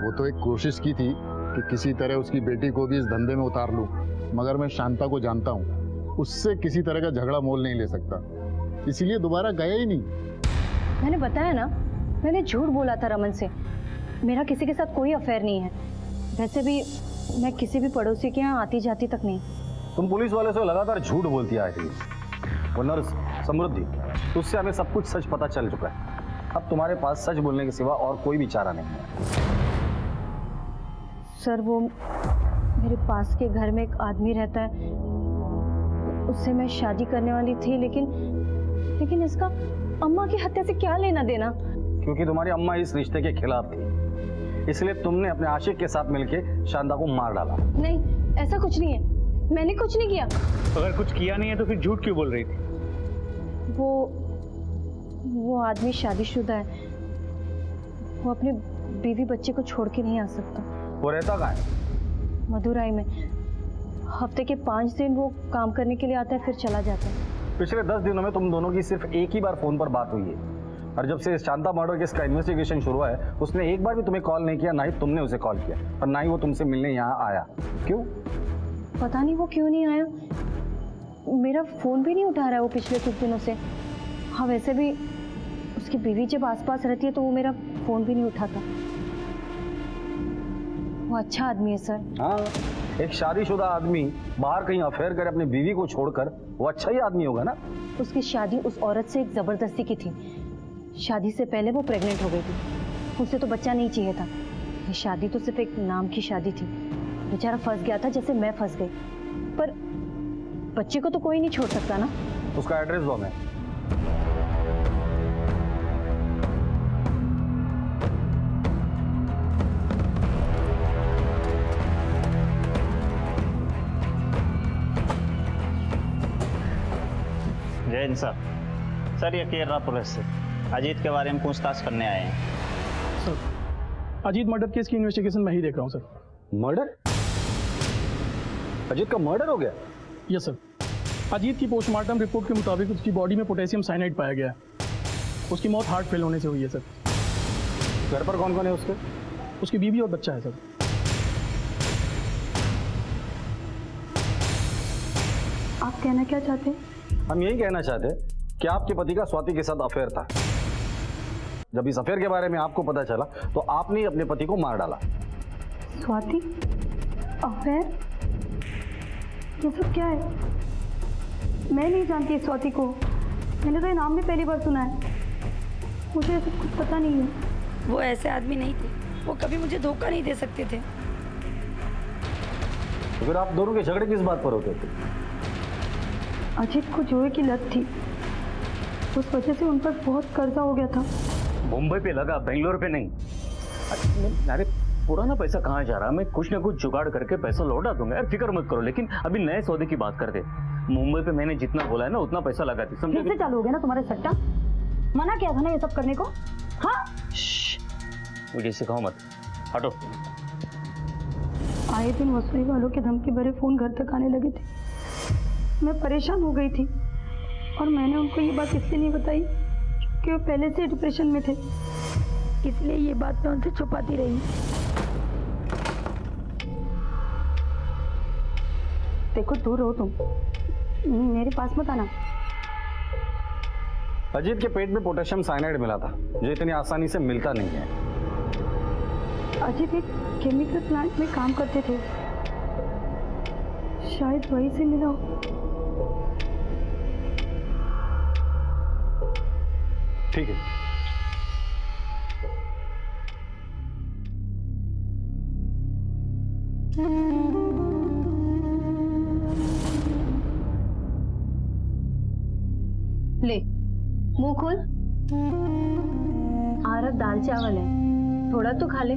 वो तो एक कोशिश की थी कि किसी तरह उसकी बेटी को भी इस धंधे में उतार लूं, मगर मैं शांता को जानता हूँ, उससे किसी तरह का झगड़ा मोल नहीं ले सकता, इसीलिए दोबारा गया ही नहीं। मैंने बताया ना, मैंने झूठ बोला था रमन से। मेरा किसी के साथ कोई अफेयर नहीं है। वैसे भी मैं किसी भी पड़ोसी के यहाँ आती जाती तक नहीं। तुम पुलिस वाले से लगातार झूठ बोलती आई थी। वो नर्स समृद्धि, उससे हमें सब कुछ सच पता चल चुका है। अब तुम्हारे पास सच बोलने के सिवा और कोई भी चारा नहीं है। सर वो मेरे पास के घर में एक आदमी रहता है, उससे मैं शादी करने वाली थी, लेकिन इसका अम्मा की हत्या से क्या लेना देना? क्योंकि तुम्हारी अम्मा इस रिश्ते के खिलाफ थी। इसलिए तुमने अपने आशिक के साथ मिलके शांता को मार डाला। नहीं, ऐसा कुछ नहीं है, मैंने कुछ नहीं किया। अगर कुछ किया नहीं है तो फिर झूठ क्यों बोल रही थी? वो आदमी शादीशुदा है, वो अपने बीवी बच्चे को छोड़ के नहीं आ सकता। वो रहता कहाँ है? मदुराई में। हफ्ते के 5 दिन वो काम करने के लिए आता है, फिर चला जाता है। पिछले 10 दिनों में तुम दोनों की सिर्फ एक ही बार फोन पर बात हुई है, और जब से शांता मर्डर केस का इन्वेस्टिगेशन शुरू हुआ है उसने एक बार भी तुम्हें कॉल नहीं किया, ना ही तुमने उसे कॉल किया, और ना ही वो तुमसे मिलने यहाँ आया। क्यों? पता नहीं वो क्यों नहीं आया, मेरा फ़ोन भी नहीं उठा रहा है वो पिछले कुछ दिनों से। हाँ, वैसे भी उसकी बीवी जब आसपास रहती है तो वो मेरा फ़ोन भी नहीं उठाता। वो अच्छा आदमी है सर। हाँ, एक शादीशुदा आदमी बाहर कहीं अफेयर करे अपनी बीवी को छोड़कर, वो अच्छा ही आदमी होगा ना। उसकी शादी उस औरत से एक ज़बरदस्ती की थी। शादी से पहले वो प्रेग्नेंट हो गई थी, उसे तो बच्चा नहीं चाहिए था। ये शादी तो सिर्फ एक नाम की शादी थी। बेचारा फंस गया था जैसे मैं फंस गई, पर बच्चे को तो कोई नहीं छोड़ सकता ना। उसका एड्रेस दो हमें। जय हिंद सर, ये केरला पुलिस से अजीत के बारे में पूछताछ करने आए हैं। सर, अजीत मर्डर केस की इन्वेस्टिगेशन मैं ही देख रहा हूँ सर। मर्डर? अजीत का मर्डर हो गया? Yes sir. अजीत की पोस्टमार्टम रिपोर्ट के मुताबिक उसकी बॉडी में पोटेशियम साइनाइड पाया गया है। उसकी मौत हार्ट फेल होने से हुई है सर। घर पर कौन कौन है उसके? उसकी बीवी और बच्चा है सर। आप कहना क्या चाहते हैं? हम यही कहना चाहते हैं कि आपके पति का स्वाति के साथ अफेयर था। जब इस अफेयर के बारे में आपको पता चला तो आपने अपने पति को मार डाला। स्वाति? अफेयर? ये सब क्या है? मैं नहीं जानती इस स्वाति को, मैंने तो ये नाम भी पहली बार सुना है। मुझे ऐसा कुछ पता नहीं है। वो ऐसे आदमी नहीं थे, वो कभी मुझे धोखा नहीं दे सकते थे। तो फिर आप दोनों के झगड़े किस बात पर होते थे? अजीत को जुए की लत थी, उस वजह से उन पर बहुत कर्जा हो गया था। मुंबई पे लगा, बेंगलोर पे नहीं। अरे पुराना पैसा कहाँ जा रहा? मैं कुछ ना कुछ जुगाड़ करके पैसा लौटा दूंगा यार, फिक्र मत करो। लेकिन अभी नए सौदे की बात करते। मुंबई पे मैंने जितना बोला है ना उतना पैसा लगा दी, समझे? फिर से चालू हो गया ना तुम्हारे सट्टा? मना किया था ना ये सब करने को। हाँ, मुझे सिखाओ मत, हटो। आए दिन वसूली वालों के धमकी भरे फोन घर तक आने लगे थे। मैं परेशान हो गई थी और मैंने उनको ये बात इसलिए नहीं बताई क्योंकि वो पहले से डिप्रेशन में थे, इसलिए ये बात मैं उनसे छुपाती रही। देखो, दूर रहो तुम, मेरे पास मत आना। अजीत के पेट में पोटेशियम साइनाइड मिला था, जो इतनी आसानी से मिलता नहीं है। अजीत एक केमिकल प्लांट में काम करते थे, शायद वहीं से मिला हो। ठीक है। ले, मुंह खोल। आरब दाल चावल है, थोड़ा तो खा ले।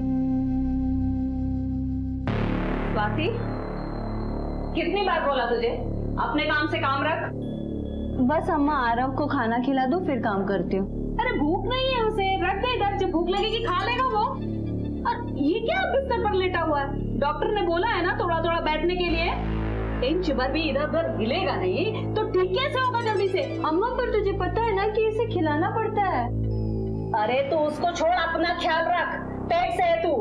स्वाति, कितनी बार बोला तुझे अपने काम से काम रख? बस अम्मा, आरब को खाना खिला दो फिर काम करती हूँ। अरे भूख नहीं है उसे, रख दे इधर, जब भूख लगेगी खा लेगा वो। और ये क्या बिस्तर पर लेटा हुआ है? डॉक्टर ने बोला है ना थोड़ा थोड़ा बैठने के लिए। इंच भर भी इधर उधर हिलेगा नहीं तो ठीक कैसे होगा जल्दी से? अम्मा, पर तुझे पता है ना कि इसे खिलाना पड़ता है। अरे तो उसको छोड़, अपना ख्याल रख। पेट से है तू,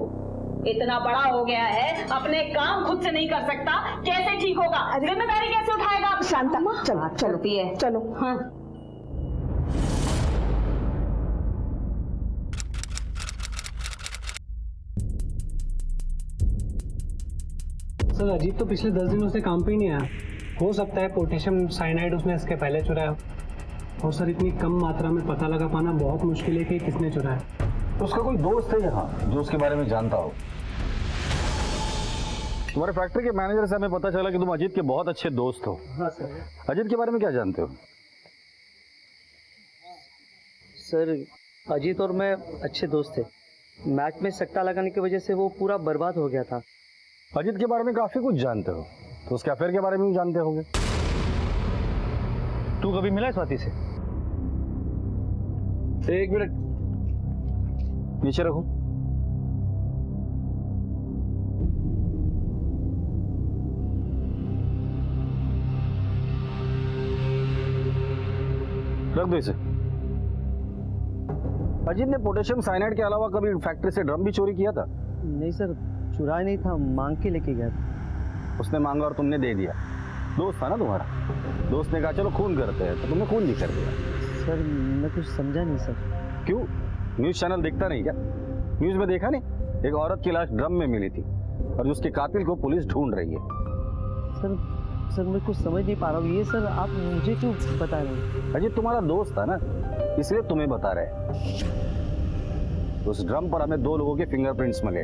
इतना बड़ा हो गया है, अपने काम खुद से नहीं कर सकता, कैसे ठीक होगा? जिम्मेदारी कैसे उठाएगा? शांता, चलो चलती है, चलो। हाँ। सर, अजीत तो पिछले 10 दिनों से काम पे ही नहीं आया। हो सकता है पोटेशियम साइनाइड उसने इसके पहले चुराया हो। और सर, इतनी कम मात्रा में पता लगा पाना बहुत मुश्किल है कि किसने चुराया। तो उसका कोई दोस्त है यहाँ जो उसके बारे में जानता हो? तुम्हारे फैक्ट्री के मैनेजर से हमें पता चला कि तुम अजीत के बहुत अच्छे दोस्त हो। हाँ सर। अजीत के बारे में क्या जानते हो? सर, अजीत और मैं अच्छे दोस्त थे, मैच में सट्टा लगाने की वजह से वो पूरा बर्बाद हो गया था। अजीत के बारे में काफी कुछ जानते हो, तो उसके अफेयर के बारे में भी जानते होगे। तू कभी मिला है स्वाति से? एक मिनट नीचे रखो। रख दो इसे। अजीत ने पोटेशियम साइनाइड के अलावा कभी फैक्ट्री से ड्रम भी चोरी किया था? नहीं सर, चुराया नहीं था, मांग के लेके गया था। उसने मांगा और तुमने दे दिया। दोस्त था ना तुम्हारा, दोस्त ने कहा चलो खून करते हैं, तो तुमने खून भी कर दिया। सर मैं कुछ समझा नहीं सर। क्यों? न्यूज चैनल देखता नहीं क्या? न्यूज में देखा नहीं, एक औरत की लाश ड्रम में मिली थी और उसके कातिल को पुलिस ढूंढ रही है। सर मैं कुछ समझ नहीं पा रहा हूँ, ये सर आप मुझे क्यों बता रहे हैं? अजीत तुम्हारा दोस्त था ना, इसलिए तुम्हें बता रहे। उस ड्रम पर हमें 2 लोगों के फिंगरप्रिंट्स मिले,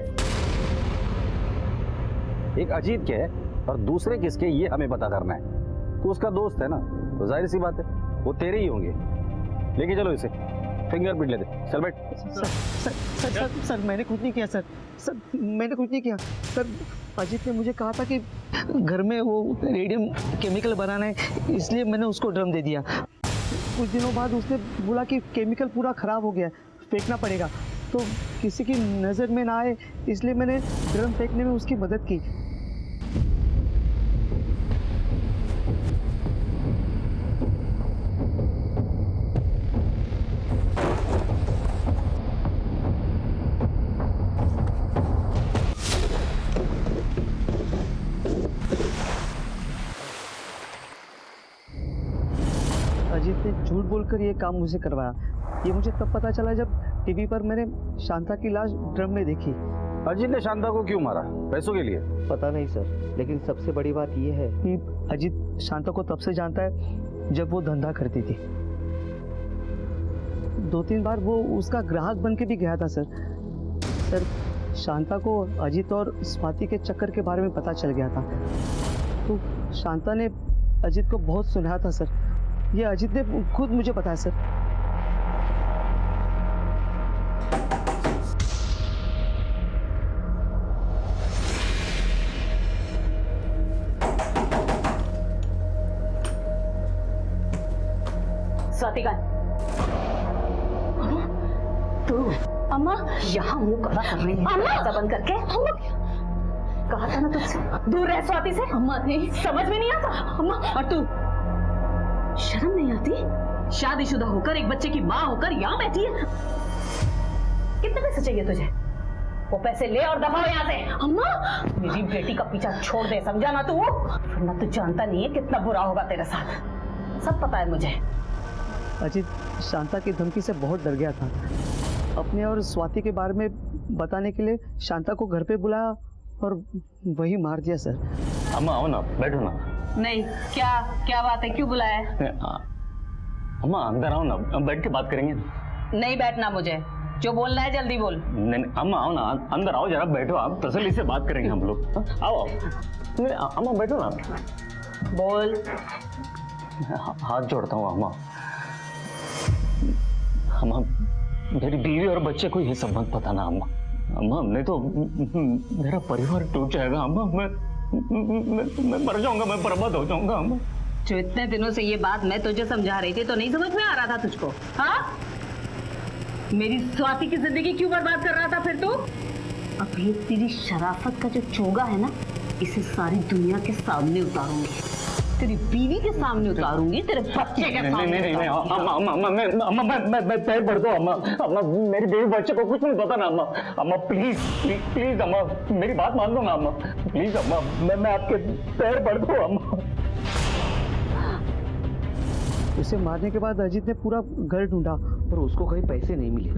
एक अजीत के और दूसरे किसके, ये हमें पता करना है। तो उसका दोस्त है ना, तो जाहिर सी बात है वो तेरे ही होंगे। लेके चलो इसे, फिंगरप्रिंट ले दे। चल बैठ। सर मैंने कुछ नहीं किया सर मैंने कुछ नहीं किया सर। अजीत ने मुझे कहा था कि घर में वो रेडियम केमिकल बनाना है, इसलिए मैंने उसको ड्रम दे दिया। कुछ दिनों बाद उसने बोला कि केमिकल पूरा ख़राब हो गया, फेंकना पड़ेगा, तो किसी की नज़र में ना आए इसलिए मैंने ड्रम फेंकने में उसकी मदद की। अजीत ने झूठ बोलकर ये काम मुझे करवाया। ये मुझे तब पता चला जब टीवी पर मैंने शांता की लाश ड्रम में देखी। अजीत ने शांता को क्यों मारा? पैसों के लिए? पता नहीं सर, लेकिन सबसे बड़ी बात ये है कि अजीत शांता को तब से जानता है जब वो धंधा करती थी। 2-3 बार वो उसका ग्राहक बन के भी गया था सर। शांता को अजीत और स्वाति के चक्कर के बारे में पता चल गया था, तो शांता ने अजीत को बहुत सुनाया था सर। ये अजीत ने खुद मुझे बताया सर। स्वाति का तू अम्मा यहाँ मुंह कला कर रही है? अम्मा बंद करके। कहा था ना तुझसे दूर रह स्वाति से। अम्मा नहीं, समझ में नहीं आता। अम्मा और तू शर्म नहीं आती? शादीशुदा होकर एक बच्चे की माँ होकर यहाँ बैठी है। कितने पैसे चाहिए तुझे? वो पैसे ले और दफा हो यहाँ से। अम्मा मेरी बेटी का पीछा छोड़ दे, समझा ना तू? वरना तू जानता नहीं है कितना बुरा होगा तेरे साथ। सब पता है मुझे। अजीत शांता की धमकी से बहुत डर गया था। अपने और स्वाति के बारे में बताने के लिए शांता को घर पे बुलाया और वही मार दिया सर। अम्मा आओ ना, बैठो ना। नहीं, क्या बात है? क्यों बुलाया है? अम्मा अंदर आओ ना, बैठ के बात करेंगे। नहीं बैठना मुझे, जो बोलना है जल्दी बोल। नहीं अम्मा आओ ना, अंदर आओ जरा, बैठो, आप तसल्ली से बात करेंगे हम लोग। आओ अम्मा बैठो ना। बोल। हाथ जोड़ता हूँ अम्मा। अम्मा मेरी बीवी और बच्चे को ये सब मत पता ना अम्मा। अम्मा नहीं तो मेरा परिवार टूट जाएगा अम्मा। मैं मर जाऊंगा, मैं बर्बाद हो जाऊंगा अम्मा। जो इतने दिनों से ये बात मैं तुझे समझा रही थी तो नहीं समझ में आ रहा था तुझको? हाँ, मेरी स्वाति की जिंदगी क्यों बर्बाद कर रहा था फिर तू? अब ये तेरी शराफत का जो चोगा है ना, इसे सारी दुनिया के सामने उतारूंगी, तेरी बीवी के सामने उतारूंगी, तेरे बच्चे के सामने। नहीं मैं पैर पड़ दो अम्मा। अम्मा मेरी बेबी बच्चे को कुछ नहीं पता ना अम्मा। अम्मा प्लीज प्लीज अम्मा, मेरी बात मान लो ना अम्मा, प्लीज अम्मा, मैं आपके पैर पड़ दो अम्मा। उसे मारने के बाद अजीत ने पूरा घर ढूंढा और उसको कहीं पैसे नहीं मिले।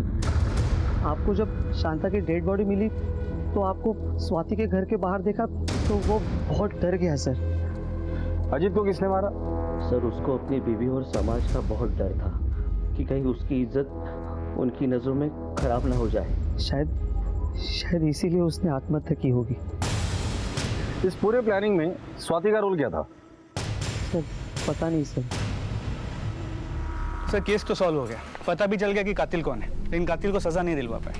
आपको जब शांता की डेड बॉडी मिली तो आपको स्वाति के घर के बाहर देखा तो वो बहुत डर गया सर। अजीत को किसने मारा? सर उसको अपनी बीवी और समाज का बहुत डर था कि कहीं उसकी इज्जत उनकी नज़रों में खराब ना हो जाए। शायद इसीलिए उसने आत्महत्या की होगी। इस पूरे प्लानिंग में स्वाति का रोल क्या था? सर पता नहीं सर। सर केस तो सॉल्व हो गया, पता भी चल गया कि कातिल कौन है, लेकिन कातिल को सजा नहीं दिलवा पाए।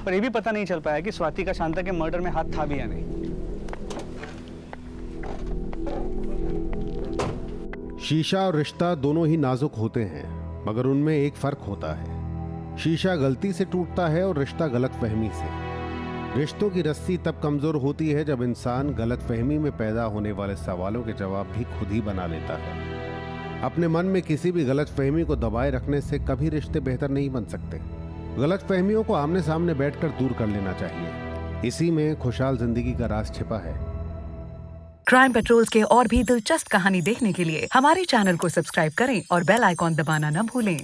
पर ये भी पता नहीं चल पाया कि स्वाति का शांता के मर्डर में हाथ था भी या नहीं। शीशा और रिश्ता दोनों ही नाजुक होते हैं, मगर उनमें एक फर्क होता है। शीशा गलती से टूटता है और रिश्ता गलतफहमी से। रिश्तों की रस्सी तब कमजोर होती है जब इंसान गलतफहमी में पैदा होने वाले सवालों के जवाब भी खुद ही बना लेता है। अपने मन में किसी भी गलतफहमी को दबाए रखने से कभी रिश्ते बेहतर नहीं बन सकते। गलतफहमियों को आमने सामने बैठकर दूर कर लेना चाहिए। इसी में खुशहाल जिंदगी का राज छिपा है। क्राइम पेट्रोल्स के और भी दिलचस्प कहानी देखने के लिए हमारे चैनल को सब्सक्राइब करें और बेल आइकॉन दबाना न भूलें।